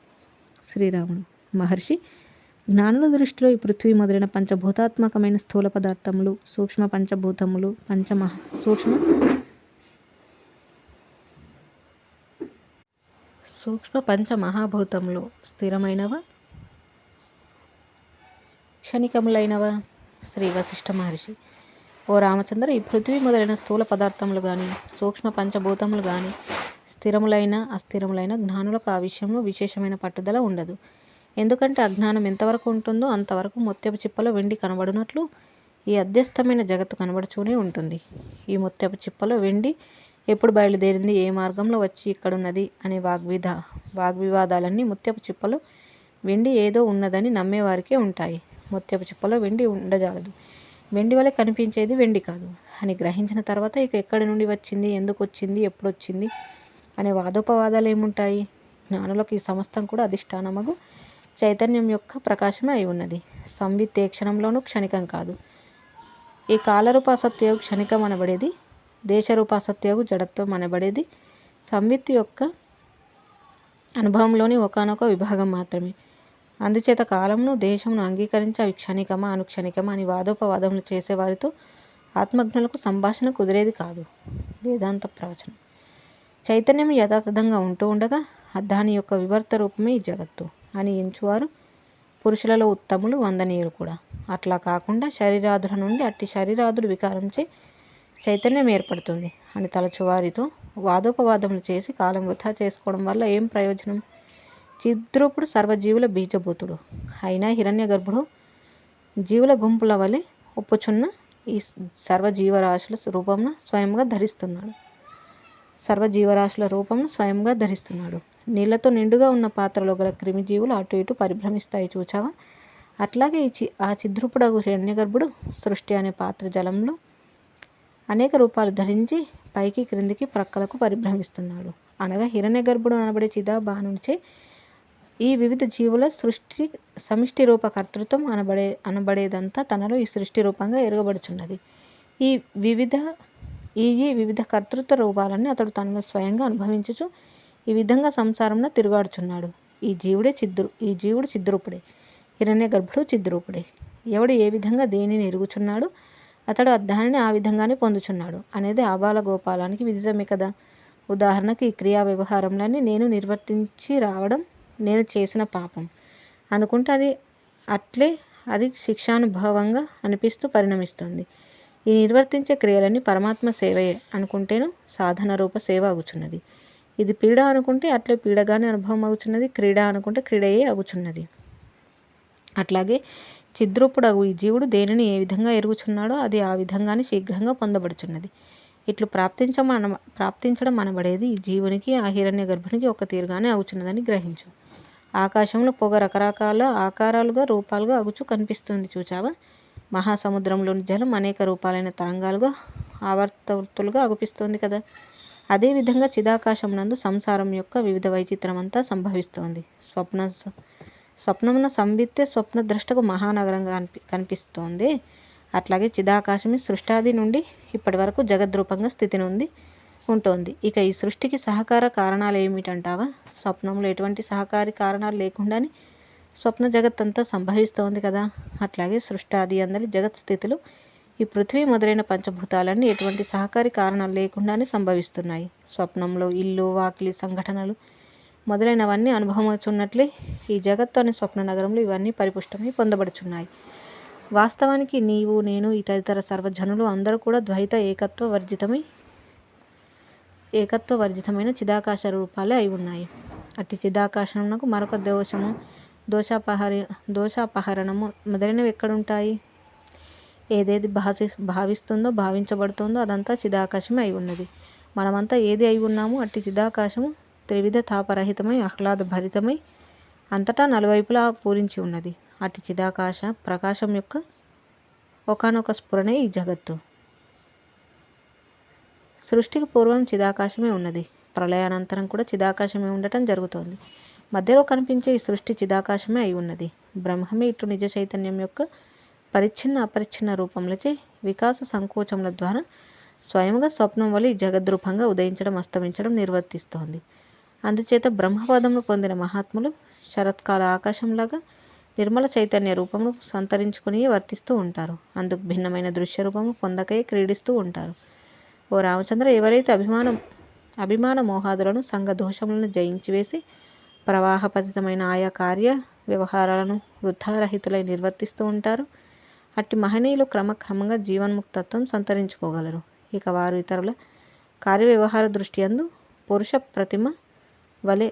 శ్రీరాముడు: మహర్షి, జ్ఞానుల దృష్టిలో ఈ పృథ్వీ మొదలైన పంచభూతాత్మకమైన స్థూల పదార్థములు, సూక్ష్మ పంచభూతములు, సూక్ష్మ పంచమహాభూతములు స్థిరమైనవా, క్షణికములైనవా? శ్రీ వశిష్ఠ మహర్షి: ఓ రామచంద్ర, ఈ పృథ్వీ మొదలైన స్థూల పదార్థములు కానీ సూక్ష్మ పంచభూతములు కానీ స్థిరములైన అస్థిరములైన జ్ఞానులకు ఆ విషయంలో విశేషమైన పట్టుదల ఉండదు. ఎందుకంటే అజ్ఞానం ఎంతవరకు ఉంటుందో అంతవరకు ముత్యపు చిప్పలో వెండి కనబడినట్లు ఈ అధ్యస్థమైన జగత్తు కనబడుతూనే ఉంటుంది. ఈ ముత్యపు చిప్పలో వెండి ఎప్పుడు బయలుదేరింది, ఏ మార్గంలో వచ్చి ఇక్కడున్నది అనే వాగ్వివాదాలన్నీ ముత్యపు చిప్పలో వెండి ఏదో ఉన్నదని నమ్మేవారికే ఉంటాయి. ముత్యపు చిప్పలో వెండి ఉండజాలదు, వెండి వలె కనిపించేది వెండి కాదు అని గ్రహించిన తర్వాత ఇక ఎక్కడి నుండి వచ్చింది, ఎందుకు వచ్చింది, ఎప్పుడు వచ్చింది అనే వాదోపవాదాలు ఏముంటాయి? జ్ఞానులకు ఈ సమస్తం కూడా అధిష్టానమగు చైతన్యం యొక్క ప్రకాశమే అయి ఉన్నది. సంవిత్ ఏ క్షణంలోనూ క్షణికం కాదు. ఈ కాలరూపాసత్యగు క్షణికం అనబడేది, దేశరూపాసత్యగు జడత్వం అనబడేది సంవిత్ యొక్క అనుభవంలోని ఒకానొక విభాగం మాత్రమే. అందుచేత కాలంను దేశమును అంగీకరించి అవి క్షణికమా అనుక్షణికమా అని వాదోపవాదములు చేసేవారితో ఆత్మజ్ఞులకు సంభాషణ కుదిరేది కాదు. వేదాంత ప్రవచనం. చైతన్యం యథాతథంగా ఉంటూ ఉండగా దాని యొక్క వివర్త రూపమే ఈ జగత్తు అని ఎంచువారు పురుషులలో ఉత్తములు, వందనీయులు కూడా. అట్లా కాకుండా శరీరాదుల నుండి అట్టి శరీరాదులు వికారంచే చైతన్యం ఏర్పడుతుంది అని తలచువారితో వాదోపవాదములు చేసి కాలం వృధా చేసుకోవడం వల్ల ఏం ప్రయోజనం? చిద్రూపుడు సర్వజీవుల బీజభూతుడు అయినా హిరణ్య గర్భుడు జీవుల గుంపుల వలె ఒప్పుచున్న ఈ సర్వజీవరాశుల రూపంను స్వయంగా ధరిస్తున్నాడు. నీళ్లతో నిండుగా ఉన్న పాత్రలో గల క్రిమిజీవులు అటు ఇటు పరిభ్రమిస్తాయి చూచావా? అట్లాగే ఆ చిద్రూపుడగు హిరణ్య గర్భుడు సృష్టి అనే పాత్ర జలంలో అనేక రూపాలు ధరించి పైకి క్రిందికి ప్రక్కలకు పరిభ్రమిస్తున్నాడు. అనగా హిరణ్య గర్భుడు అనబడే చిదాబానునిచే ఈ వివిధ జీవుల సృష్టి సమిష్టి రూప కర్తృత్వం అనబడేదంతా తనలో ఈ సృష్టి రూపంగా ఎరగబడుచున్నది. ఈ వివిధ కర్తృత్వ రూపాలన్నీ అతడు తనలో స్వయంగా అనుభవించుచు ఈ విధంగా సంసారంలో తిరుగాడుచున్నాడు. ఈ జీవుడు చిద్రూపుడే, హిరణ్య గర్భుడు చిద్రూపుడే. ఎవడు ఏ విధంగా దేనిని ఎరుగుచున్నాడు అతడు దానిని ఆ విధంగానే పొందుచున్నాడు అనేది ఆబాల గోపాలానికి విదితమే కదా. ఉదాహరణకు ఈ క్రియా వ్యవహారంలన్నీ నేను నిర్వర్తించి రావడం నేను చేసిన పాపం అనుకుంటే అది శిక్షానుభవంగా అనిపిస్తూ పరిణమిస్తుంది. ఈ నిర్వర్తించే క్రియలన్నీ పరమాత్మ సేవయే అనుకుంటేను సాధన రూప సేవ అగుచున్నది. ఇది పీడ అనుకుంటే అట్లే పీడగానే అనుభవం అగుచున్నది, క్రీడ అనుకుంటే క్రీడయే అగుచున్నది. అట్లాగే చిద్రూపుడగు ఈ జీవుడు దేనిని ఏ విధంగా ఎరుగుచున్నాడో అది ఆ విధంగానే శీఘ్రంగా పొందబడుచున్నది. ఇట్లు ప్రాప్తించడం అనబడేది ఈ జీవునికి ఆ హిరణ్య గర్భునికి ఒక తీరుగానే అగుచున్నదని గ్రహించు. ఆకాశంలో పొగ రకరకాల ఆకారాలుగా రూపాలుగా అగుచు కనిపిస్తుంది చూచావా? మహాసముద్రంలోని జలం అనేక రూపాలైన తరంగాలుగా ఆవర్తవృత్తులుగా అగుపిస్తోంది కదా. అదేవిధంగా చిదాకాశమునందు సంసారం యొక్క వివిధ వైచిత్రమంతా సంభవిస్తోంది. స్వప్నమున సంవిత్తే స్వప్నద్రష్టకు మహానగరంగా కనిపిస్తోంది. అట్లాగే చిదాకాశమే సృష్టాది నుండి ఇప్పటి వరకు జగద్రూపంగా స్థితి నుండి ఉంటుంది. ఇక ఈ సృష్టికి సహకార కారణాలు ఏమిటంటావా? స్వప్నంలో ఎటువంటి సహకారి కారణాలు లేకుండానే స్వప్న జగత్తంతా సంభవిస్తోంది కదా. అట్లాగే సృష్టాది అందరి జగత్ స్థితులు ఈ పృథ్వీ మొదలైన పంచభూతాలన్నీ ఎటువంటి సహకారి కారణాలు లేకుండానే సంభవిస్తున్నాయి. స్వప్నంలో ఇల్లు, వాకిలి, సంఘటనలు మొదలైనవన్నీ అనుభవమవుతున్నట్లే ఈ జగత్తు అనే స్వప్న నగరంలో ఇవన్నీ పరిపుష్టమై పొందబడుచున్నాయి. వాస్తవానికి నీవు, నేను, ఇతర సర్వజనులు అందరూ కూడా ద్వైత ఏకత్వ వర్జితమైన చిదాకాశ రూపాలే అయి ఉన్నాయి. అట్టి చిదాకాశమునకు మరొక దోషాపహరణము మొదలైనవి ఎక్కడుంటాయి? ఏదేది భావిస్తుందో భావించబడుతుందో అదంతా చిదాకాశమే అయి ఉన్నది. మనమంతా ఏది అయి ఉన్నామో అట్టి చిదాకాశము త్రివిధ తాపరహితమై ఆహ్లాద భరితమై అంతటా నలువైపులా పూరించి ఉన్నది. అట్టి చిదాకాశ ప్రకాశం యొక్క ఒకానొక స్ఫురణే ఈ జగత్తు. సృష్టికి పూర్వం చిదాకాశమే ఉన్నది. ప్రళయానంతరం కూడా చిదాకాశమే ఉండటం జరుగుతోంది. మధ్యలో కనిపించే ఈ సృష్టి చిదాకాశమే అయి ఉన్నది. బ్రహ్మమే ఇట్లు నిజ చైతన్యం యొక్క పరిచ్ఛిన్న అపరిచ్ఛిన్న రూపములచే వికాస సంకోచముల ద్వారా స్వయముగా స్వప్నం వల్ల ఈ జగద్రూపంగా ఉదయించడం అస్తమించడం నిర్వర్తిస్తోంది. అందుచేత బ్రహ్మపదమును పొందిన మహాత్ములు శరత్కాల ఆకాశంలాగా నిర్మల చైతన్య రూపమును సంతరించుకుని వర్తిస్తూ ఉంటారు. అందుకు భిన్నమైన దృశ్య రూపము పొందకై క్రీడిస్తూ ఉంటారు. ఓ రామచంద్ర, ఎవరైతే అభిమాన మోహాదులను సంఘ దోషములను జయించివేసి ప్రవాహపతితమైన ఆయా కార్య వ్యవహారాలను వృద్ధారహితులై నిర్వర్తిస్తూ ఉంటారు, అట్టి మహనీయులు క్రమక్రమంగా జీవన్ముక్తత్వం సంతరించుకోగలరు. ఇక వారు ఇతరుల కార్యవ్యవహార దృష్టి యందు పురుష ప్రతిమ వలె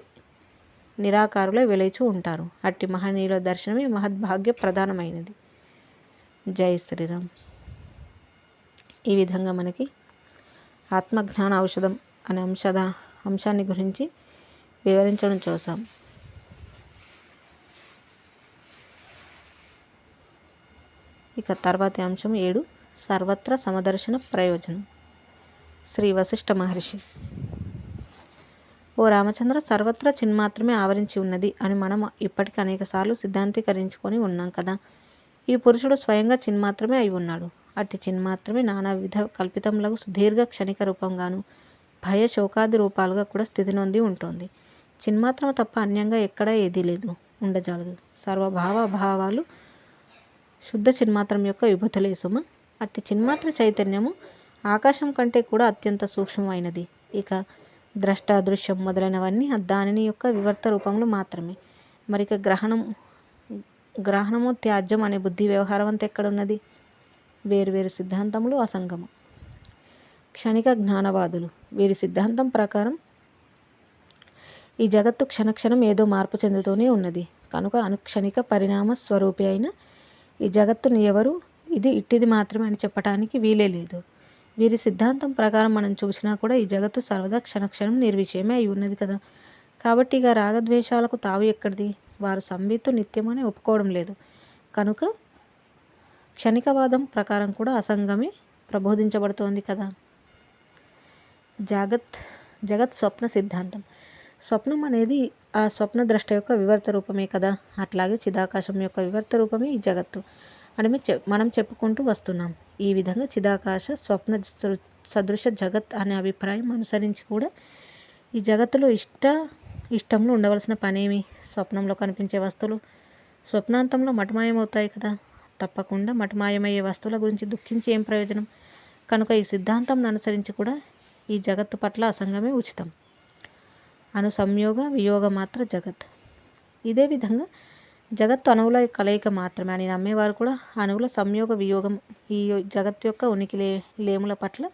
నిరాకారులై వెలైచూ ఉంటారు. అట్టి మహనీయుల దర్శనమే మహద్భాగ్య ప్రధానమైనది. జై శ్రీరామ్. ఈ విధంగా మనకి ఆత్మజ్ఞాన ఔషధం అనే అంశాన్ని గురించి వివరించడం చూసాం. ఇక తర్వాతి అంశం 7, సర్వత్ర సమదర్శన ప్రయోజనం. శ్రీ వశిష్ఠ మహర్షి: ఓ రామచంద్ర, సర్వత్రా చిన్మాత్రమే ఆవరించి ఉన్నది అని మనం ఇప్పటికి అనేకసార్లు సిద్ధాంతీకరించుకొని ఉన్నాం కదా. ఈ పురుషుడు స్వయంగా చిన్మాత్రమే అయి ఉన్నాడు. అట్టి చిన్మాత్రమే నానా విధ కల్పితములకు సుదీర్ఘ క్షణిక రూపంగాను భయ శోకాది రూపాలుగా కూడా స్థితి నొంది ఉంటుంది. చిన్మాత్రము తప్ప అన్యంగా ఎక్కడా ఏదీ లేదు. ఉండజాలదు. సర్వభావాలు శుద్ధ చిన్మాత్రం యొక్క విభూతులే సుమ. అట్టి చిన్మాత్ర చైతన్యము ఆకాశం కంటే కూడా అత్యంత సూక్ష్మమైనది. ఇక ద్రష్ట, దృశ్యం మొదలైనవన్నీ దానిని యొక్క వివర్త రూపములు మాత్రమే. మరిక గ్రహణము త్యాజ్యం అనే బుద్ధి వ్యవహారం అంతా ఎక్కడున్నది? వేరువేరు సిద్ధాంతములు అసంగము. క్షణిక జ్ఞానవాదులు. వీరి సిద్ధాంతం ప్రకారం ఈ జగత్తు క్షణక్షణం ఏదో మార్పు చెందుతూనే ఉన్నది కనుక అనుక్షణిక పరిణామ స్వరూపి అయిన ఈ జగత్తుని ఎవరు ఇది ఇట్టిది మాత్రమే అని చెప్పటానికి వీలే లేదు. వీరి సిద్ధాంతం ప్రకారం మనం చూసినా కూడా ఈ జగత్తు సర్వదా క్షణక్షణం నిర్విషయమే అయి ఉన్నది కదా. కాబట్టి ఇక రాగద్వేషాలకు తావు ఎక్కడిది? వారు సంవిత్తు నిత్యమని ఒప్పుకోవడం లేదు కనుక క్షణికవాదం ప్రకారం కూడా అసంగమే ప్రబోధించబడుతోంది కదా. జగత్ స్వప్న సిద్ధాంతం. స్వప్నం అనేది ఆ స్వప్న ద్రష్ట యొక్క వివర్త రూపమే కదా. అట్లాగే చిదాకాశం యొక్క వివర్త రూపమే ఈ జగత్తు అని మనం చెప్పుకుంటూ వస్తున్నాం. ఈ విధంగా చిదాకాశ స్వప్న సదృశ జగత్ అనే అభిప్రాయం అనుసరించి కూడా ఈ జగత్తులో ఇష్టంలో ఉండవలసిన పనేమి? స్వప్నంలో కనిపించే వస్తువులు స్వప్నాంతంలో మటుమాయమవుతాయి కదా. తప్పకుండా మటుమాయమయ్యే వస్తువుల గురించి దుఃఖించి ఏం ప్రయోజనం? కనుక ఈ సిద్ధాంతం అనుసరించి కూడా ఈ జగత్తు పట్ల అసంగమే ఉచితం. అను సంయోగ వియోగ మాత్ర జగత్. ఇదే విధంగా జగత్తు అణువుల కలయిక మాత్రమే అని నమ్మేవారు కూడా అణువుల సంయోగ వియోగం ఈ జగత్తు యొక్క ఉనికి లేముల పట్ల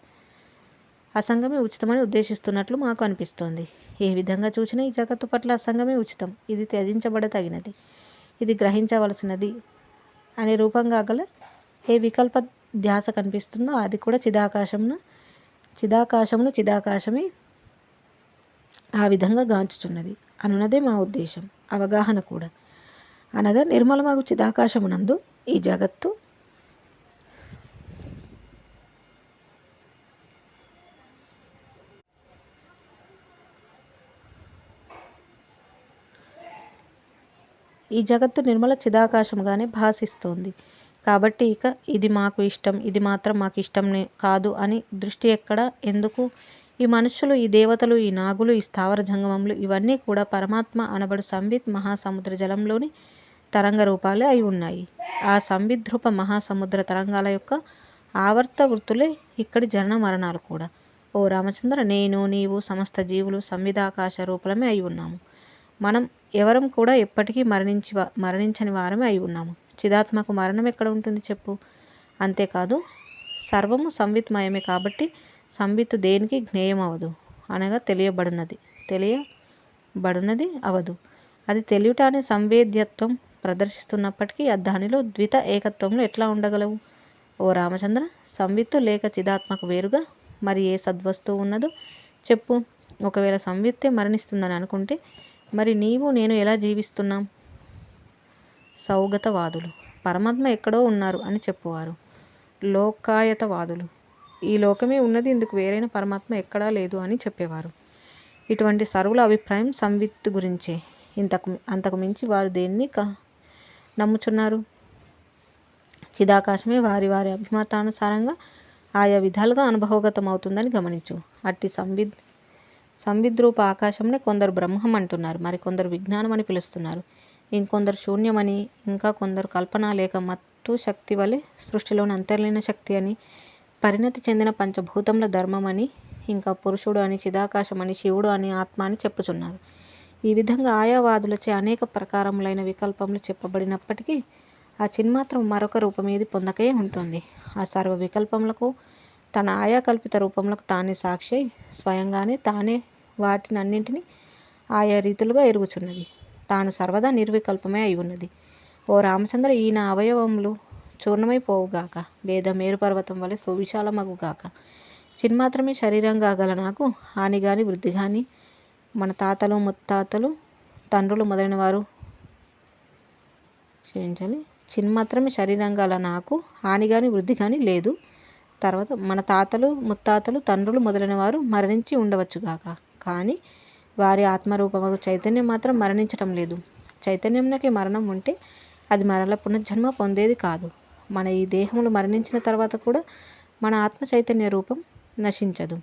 అసంగమే ఉచితమని ఉద్దేశిస్తున్నట్లు మాకు అనిపిస్తోంది. ఏ విధంగా చూసినా ఈ జగత్తు పట్ల అసంగమే ఉచితం. ఇది త్యజించబడతగినది, ఇది గ్రహించవలసినది అనే రూపంగా గల ఏ వికల్ప ధ్యాస కనిపిస్తుందో అది కూడా చిదాకాశమే ఆ విధంగా గాంచుచున్నది అనున్నదే మా ఉద్దేశం, అవగాహన కూడా. అనగా నిర్మలమగు చిదాకాశమునందు ఈ జగత్తు నిర్మల చిదాకాశముగానే భాసిస్తోంది. కాబట్టి ఇక ఇది మాకు ఇష్టం, ఇది మాత్రం మాకు ఇష్టం కాదు అని దృష్టి ఎక్కడ, ఎందుకు? ఈ మనుష్యులు, ఈ దేవతలు, ఈ నాగులు, ఈ స్థావర జంగమములు ఇవన్నీ కూడా పరమాత్మ అనబడు సంవిత్ మహాసముద్ర జలంలోని తరంగ రూపాలే అయి ఉన్నాయి. ఆ సంవిద్రూప మహాసముద్ర తరంగాల యొక్క ఆవర్త వృత్తులే ఇక్కడి జనన మరణాలు కూడా. ఓ రామచంద్ర, నేను, నీవు, సమస్త జీవులు సంవిధాకాశ రూపలమే అయి ఉన్నాము. మనం ఎవరం కూడా ఎప్పటికీ మరణించని వారమే అయి ఉన్నాము. చిదాత్మకు మరణం ఎక్కడ ఉంటుంది చెప్పు? అంతేకాదు సర్వము సంవిత్మయమే కాబట్టి సంవిత్తు దేనికి జ్ఞేయం అవదు, అనగా తెలియబడునది అవదు. అది తెలియట అనే సంవేద్యత్వం ప్రదర్శిస్తున్నప్పటికీ దానిలో ద్విత ఏకత్వంలో ఎట్లా ఉండగలవు? ఓ రామచంద్ర, సంవిత్తు లేక చిదాత్మకు వేరుగా మరి ఏ సద్వస్తువు ఉన్నదో చెప్పు. ఒకవేళ సంవిత్తే మరణిస్తుందని అనుకుంటే మరి నీవు నేను ఎలా జీవిస్తున్నాం? సౌగతవాదులు పరమాత్మ ఎక్కడో ఉన్నారు అని చెప్పువారు. లోకాయతవాదులు ఈ లోకమే ఉన్నది, ఇందుకు వేరైన పరమాత్మ ఎక్కడా లేదు అని చెప్పేవారు. ఇటువంటి సర్వుల అభిప్రాయం సంవిత్తు గురించే. అంతకు మించి వారు దేన్ని నమ్ముచున్నారు? చిదాకాశమే వారి వారి అభిమతానుసారంగా ఆయా విధాలుగా అనుభవగతం అవుతుందని గమనించు. అట్టి సంవిద్రూప ఆకాశంనే కొందరు బ్రహ్మం అంటున్నారు, మరికొందరు విజ్ఞానం అని పిలుస్తున్నారు, ఇంకొందరు శూన్యమని, ఇంకా కొందరు కల్పన లేక మత్తు శక్తి వలె సృష్టిలోని అంతర్లీన శక్తి అని, పరిణతి చెందిన పంచభూతముల ధర్మం అని, ఇంకా పురుషుడు అని, చిదాకాశం అని, శివుడు అని, ఆత్మ అని చెప్పుచున్నారు. ఈ విధంగా ఆయా వాదులచే అనేక ప్రకారములైన వికల్పములు చెప్పబడినప్పటికీ ఆ చిన్మాత్రం మరొక రూపం ఏది పొందకే ఉంటుంది. ఆ సర్వ వికల్పములకు తన ఆయా కల్పిత రూపములకు తానే సాక్షి స్వయంగానే తానే వాటినన్నింటినీ ఆయా రీతులుగా ఎరుగుచున్నది. తాను సర్వదా నిర్వికల్పమే అయి ఉన్నది. ఓ రామచంద్ర, ఈయన అవయవములు చూర్ణమైపోవుగాక, లేదా మేరుపర్వతం వలె సువిశాలమగుగాక. చిన్మాత్రమే శరీరంగా గల నాకు హాని గాని వృద్ధి గాని మన తాతలు ముత్తాతలు తండ్రులు మొదలైన వారు చిన్మాత్రమే శరీరంగా గల నాకు హాని గాని వృద్ధి గాని లేదు. తర్వాత మన తాతలు ముత్తాతలు తండ్రులు మొదలైన వారు మరణించి ఉండవచ్చుగాక, కానీ వారి ఆత్మరూపము చైతన్యం మాత్రం మరణించటం లేదు. చైతన్యంలోకి మరణం ఉంటే అది మరల పునర్జన్మ పొందేది కాదు. మన ఈ దేహములు మరణించిన తర్వాత కూడా మన ఆత్మ చైతన్య రూపం నశించదు.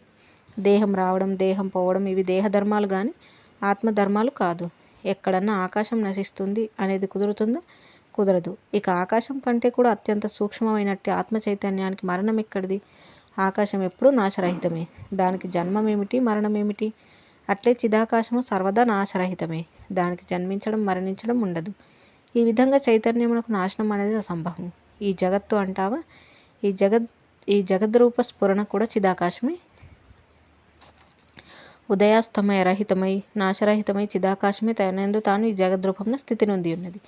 దేహం రావడం దేహం పోవడం ఇవి దేహధర్మాలు కానీ ఆత్మధర్మాలు కాదు. ఎక్కడన్నా ఆకాశం నశిస్తుంది అనేది కుదురుతుందా? కుదరదు. ఇక ఆకాశం కంటే కూడా అత్యంత సూక్ష్మమైనట్టి ఆత్మ చైతన్యానికి మరణం ఎక్కడిది? ఆకాశం ఎప్పుడూ నాశరహితమే. దానికి జన్మమేమిటి, మరణమేమిటి? అట్లే చిదాకాశము సర్వదా నాశరహితమే. దానికి జన్మించడం, మరణించడం ఉండదు. ఈ విధంగా చైతన్యమునకు నాశనం అనేది అసంభవం. ఈ జగత్తు అంటావా? ఈ జగద్రూప స్ఫురణ కూడా చిదాకాశమే. ఉదయాస్తమయ రహితమై నాశరహితమై చిదాకాశమే తనందు తాను ఈ జగద్రూపంలో స్థితి నొంది ఉన్నది.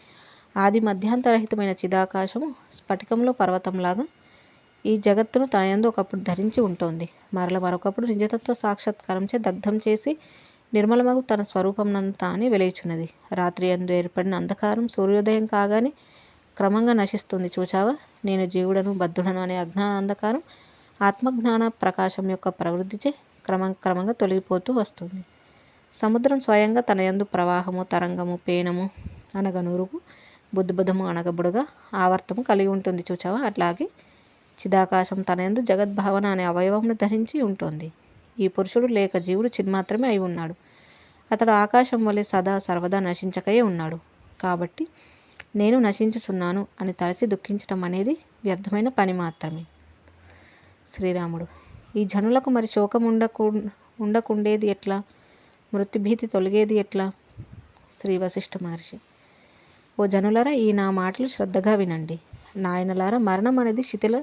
ఆది మధ్యాంతరహితమైన చిదాకాశము స్ఫటికంలో పర్వతంలాగా ఈ జగత్తును తనయందు ఒకప్పుడు ధరించి ఉంటోంది. మరొకప్పుడు నిజతత్వ సాక్షాత్కారంచే దగ్ధం చేసి నిర్మలమగు తన స్వరూపంనంతా అని వెలయుచున్నది. రాత్రి యందు ఏర్పడిన అంధకారం సూర్యోదయం కాగానే క్రమంగా నశిస్తుంది. చూచావా? నేను జీవుడను, బద్ధుడను అనే అజ్ఞాన అంధకారం ఆత్మజ్ఞాన ప్రకాశం యొక్క ప్రవృద్ధిచే క్రమంగా తొలగిపోతూ వస్తుంది. సముద్రం స్వయంగా తన యందు ప్రవాహము, తరంగము, పేనము అనగా నురుగు, బుద్ధిబుధము అనగా బుడగ, ఆవర్తము కలిగి ఉంటుంది. చూచావా? అట్లాగే చిదాకాశం తన యందు జగద్భావన అనే అవయవమును ధరించి ఉంటుంది. ఈ పురుషుడు లేక జీవుడు చిన్మాత్రమే అయి ఉన్నాడు. అతడు ఆకాశం వలె సదా సర్వదా నశించకయే ఉన్నాడు. కాబట్టి నేను నశించుచున్నాను అని తలచి దుఃఖించటం అనేది వ్యర్థమైన పని మాత్రమే. శ్రీరాముడు: ఈ జనులకు మరి శోకం ఉండకుండేది ఎట్లా? మృత్యుభీతి తొలగేది ఎట్లా? శ్రీ వశిష్ఠ మహర్షి: ఓ జనులారా, ఈ నా మాటలు శ్రద్ధగా వినండి. నాయనలారా, మరణం అనేది శిథిల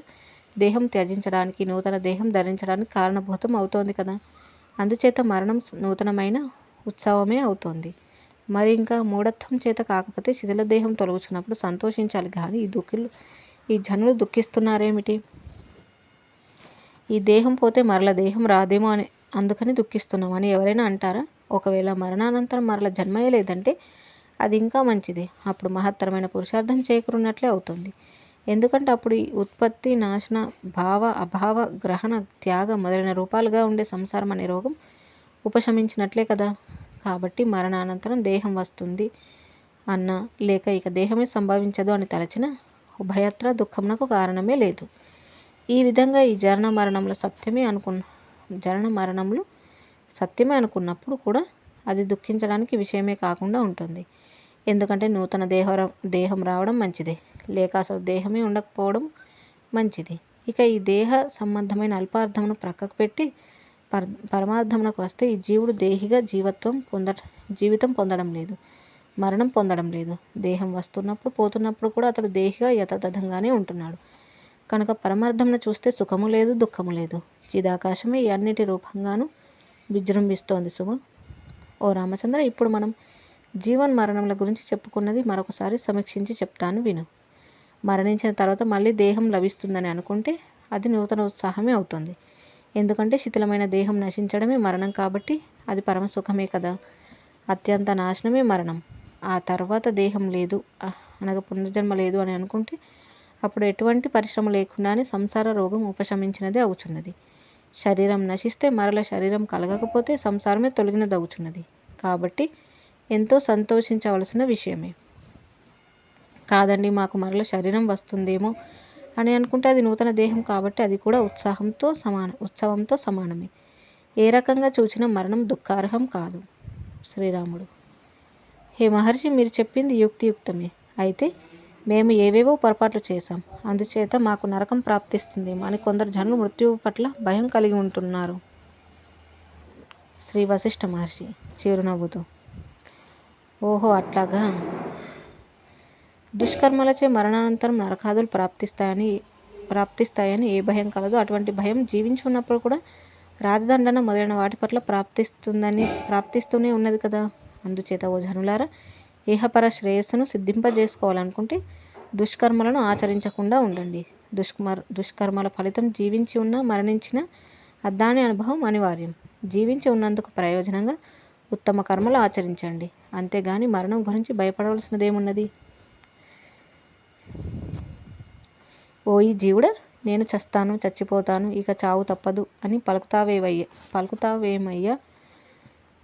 దేహం త్యజించడానికి, నూతన దేహం ధరించడానికి కారణభూతం అవుతోంది కదా. అందుచేత మరణం నూతనమైన ఉత్సవమే అవుతోంది. మరి ఇంకా మూఢత్వం చేత కాకపోతే శిథిల దేహం తొలగుచున్నప్పుడు సంతోషించాలి కానీ ఈ జనులు దుఃఖిస్తున్నారేమిటి? ఈ దేహం పోతే మరల దేహం రాదేమో అని అందుకని దుఃఖిస్తున్నాం అని ఎవరైనా అంటారా? ఒకవేళ మరణానంతరం మరల జన్మయే లేదంటే అది ఇంకా మంచిది. అప్పుడు మహత్తరమైన పురుషార్థం చేకూరినట్లే అవుతుంది. ఎందుకంటే అప్పుడు ఈ ఉత్పత్తి, నాశన, భావ, అభావ, గ్రహణ, త్యాగ మొదలైన రూపాలుగా ఉండే సంసారం అనే రోగం ఉపశమించినట్లే కదా. కాబట్టి మరణానంతరం దేహం వస్తుంది అన్నా, లేక ఇక దేహమే సంభవించదు అని తలచిన ఉభయత్ర దుఃఖమునకు కారణమే లేదు. ఈ విధంగా ఈ జనన మరణములు సత్యమే అనుకున్నప్పుడు కూడా అది దుఃఖించడానికి విషయమే కాకుండా ఉంటుంది. ఎందుకంటే నూతన దేహం రావడం మంచిదే, లేక అసలు దేహమే ఉండకపోవడం మంచిది. ఇక ఈ దేహ సంబంధమైన అల్పార్థమును ప్రక్కకు పెట్టి పరమార్థమునకు వస్తే ఈ జీవుడు దేహిగా జీవితం పొందడం లేదు, మరణం పొందడం లేదు. దేహం వస్తున్నప్పుడు పోతున్నప్పుడు కూడా అతడు దేహిగా యథాతథంగానే ఉంటున్నాడు. కనుక పరమార్థమును చూస్తే సుఖము లేదు, దుఃఖము లేదు. చిదాకాశమే ఈ అన్నిటి రూపంగాను విజృంభిస్తోంది సుమ. ఓ రామచంద్ర, ఇప్పుడు మనం జీవన్ మరణముల గురించి చెప్పుకున్నది మరొకసారి సమీక్షించి చెప్తాను విను. మరణించిన తర్వాత మళ్ళీ దేహం లభిస్తుందని అనుకుంటే అది నూతన ఉత్సాహమే అవుతుంది. ఎందుకంటే శిథిలమైన దేహం నశించడమే మరణం కాబట్టి అది పరమసుఖమే కదా. అత్యంత నాశనమే మరణం. ఆ తర్వాత దేహం లేదు అనగా పునర్జన్మ లేదు అని అనుకుంటే అప్పుడు ఎటువంటి పరిశ్రమ లేకుండానే సంసార రోగం ఉపశమించినదే అవుచున్నది. శరీరం నశిస్తే మరల శరీరం కలగకపోతే సంసారమే తొలగినదవుచున్నది. కాబట్టి ఎంతో సంతోషించవలసిన విషయమే. కాదండి, మాకు మరల శరీరం వస్తుందేమో అని అనుకుంటే అది నూతన దేహం కాబట్టి అది కూడా ఉత్సవంతో సమానమే. ఏ రకంగా చూసినా మరణం దుఃఖార్హం కాదు. శ్రీరాముడు: హే మహర్షి, మీరు చెప్పింది యుక్తియుక్తమే. అయితే మేము ఏవేవో పొరపాట్లు చేశాం, అందుచేత మాకు నరకం ప్రాప్తిస్తుందేమో అని కొందరు జనులు మృత్యువు పట్ల భయం కలిగి ఉంటున్నారు. శ్రీ వశిష్ఠ మహర్షి చిరునవ్వుతూ: ఓహో, అట్లాగా. దుష్కర్మలచే మరణానంతరం నరకాదులు ప్రాప్తిస్తాయని ఏ భయం కలదో అటువంటి భయం జీవించి ఉన్నప్పుడు కూడా రాజదండన మొదలైన వాటి పట్ల ప్రాప్తిస్తూనే ఉన్నది కదా. అందుచేత ఓ జనులారా, ఇహపర శ్రేయస్సును సిద్ధింపజేసుకోవాలనుకుంటే దుష్కర్మలను ఆచరించకుండా ఉండండి. దుష్కర్మల ఫలితం జీవించి ఉన్నా మరణించినా దాని అనుభవం అనివార్యం. జీవించి ఉన్నందుకు ప్రయోజనంగా ఉత్తమ కర్మలు ఆచరించండి. అంతేగాని మరణం గురించి భయపడవలసినదేమున్నది? ఓయి జీవుడా, నేను చచ్చిపోతాను, ఇక చావు తప్పదు అని పలుకుతావేమయ్యా?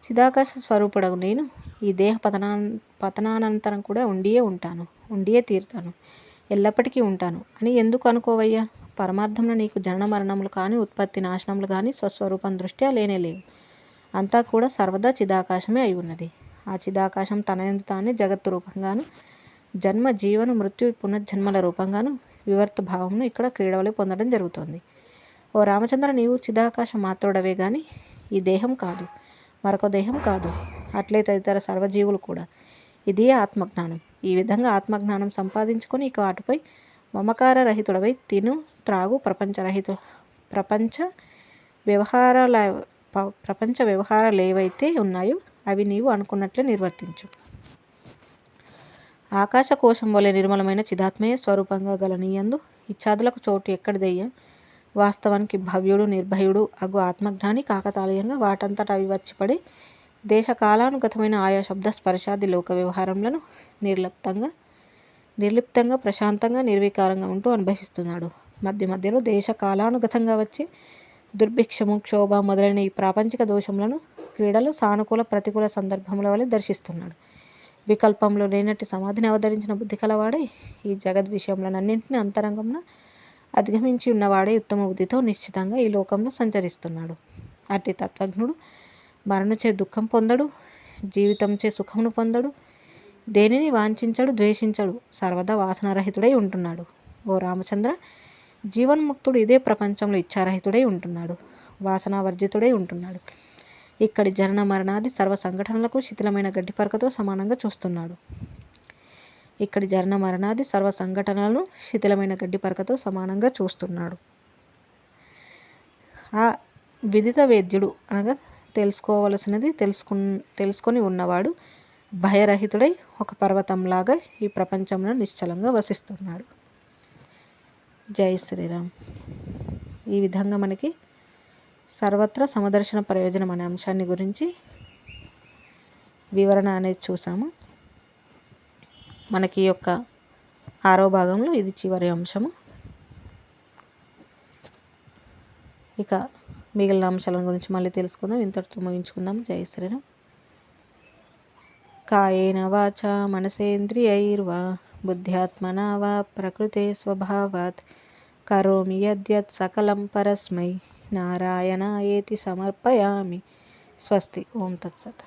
చిదాకాశ స్వరూపుడగు నేను ఈ దేహ పతనానంతరం కూడా ఉండియే తీరుతాను, ఎల్లప్పటికీ ఉంటాను అని ఎందుకు అనుకోవయ్యా? పరమార్థంలో నీకు జనన మరణములు కానీ ఉత్పత్తి నాశనములు కానీ స్వస్వరూపం దృష్ట్యా లేనే లేవు. అంతా కూడా సర్వదా చిదాకాశమే అయి ఉన్నది. ఆ చిదాకాశం తనయందు తానే జగత్తు రూపంగాను, జన్మ జీవన మృత్యు పునర్జన్మల రూపంగాను వివర్త భావంను ఇక్కడ క్రీడవలే పొందడం జరుగుతుంది. ఓ రామచంద్ర, నీవు చిదాకాశ మాత్రుడవే గాని ఈ దేహం కాదు, మరొక దేహం కాదు. అట్లే తదితర సర్వజీవులు కూడా. ఇదే ఆత్మజ్ఞానం. ఈ విధంగా ఆత్మజ్ఞానం సంపాదించుకొని ఇక వాటిపై మమకార రహితుడవై తిను త్రాగు ప్రపంచ వ్యవహారాలు ఏవైతే ఉన్నాయో అవి నీవు అనుకున్నట్లే నిర్వర్తించు. ఆకాశ కోశం వలె నిర్మలమైన చిదాత్మయ స్వరూపంగా గల నీయందు ఇచ్ఛాదులకు చోటు ఎక్కడిదయ్యా? వాస్తవానికి భవ్యుడు నిర్భయుడు అగు ఆత్మజ్ఞాని కాకతాళీయంగా వాటంతట అవి వచ్చిపడి దేశకాలానుగతమైన ఆయా శబ్ద స్పర్శాది లోక వ్యవహారములను నిర్లిప్తంగా ప్రశాంతంగా నిర్వికారంగా ఉంటూ అనుభవిస్తున్నాడు. మధ్య మధ్యలో దేశకాలానుగతంగా వచ్చి దుర్భిక్షము, క్షోభ మొదలైన ఈ ప్రాపంచిక దోషములను క్రీడలు సానుకూల ప్రతికూల సందర్భముల వలె దర్శిస్తున్నాడు. వికల్పంలో లేనట్టి సమాధిని అవతరించిన బుద్ధి కలవాడై ఈ జగద్ విషయములనన్నింటినీ అంతరంగంలో అధిగమించి ఉన్నవాడే ఉత్తమ బుద్ధితో నిశ్చితంగా ఈ లోకంలో సంచరిస్తున్నాడు. అట్టి తత్వజ్ఞుడు మరణచే దుఃఖం పొందడు, జీవితంచే సుఖమును పొందడు, దేనిని వాంఛించడు, ద్వేషించడు, సర్వదా వాసనారహితుడై ఉంటున్నాడు. ఓ రామచంద్ర, జీవన్ముక్తుడు ఇదే ప్రపంచంలో ఇచ్ఛారహితుడై ఉంటున్నాడు, వాసనావర్జితుడై ఉంటున్నాడు. ఇక్కడి జనన మరణాది సర్వ సంఘటనలకు శిథిలమైన గడ్డిపరకతో సమానంగా చూస్తున్నాడు. ఆ విదిత వేద్యుడు అనగా తెలుసుకోవలసినది తెలుసుకొని ఉన్నవాడు భయరహితుడై ఒక పర్వతంలాగా ఈ ప్రపంచంలో నిశ్చలంగా వసిస్తున్నాడు. జై శ్రీరామ్. ఈ విధంగా మనకి సర్వత్రా సమదర్శన ప్రయోజనం అనే అంశాన్ని గురించి వివరణ అనేది చూసాము. మనకి ఈ యొక్క 6వ భాగంలో ఇది చివరి అంశము. ఇక మిగిలిన అంశాల గురించి మళ్ళీ తెలుసుకుందాం. ఇంతటితో ముగించుకుందాం. జై శ్రీరామ్. కాయేన వాచా మనసేంద్రియైర్వా బుద్ధ్యాత్మనా వా ప్రకృతే స్వభావాత్ కరోమి యద్యత్ సకలం పరస్మై నారాయణాయేతి సమర్పయామి. స్వస్తి. ఓం తత్సత్.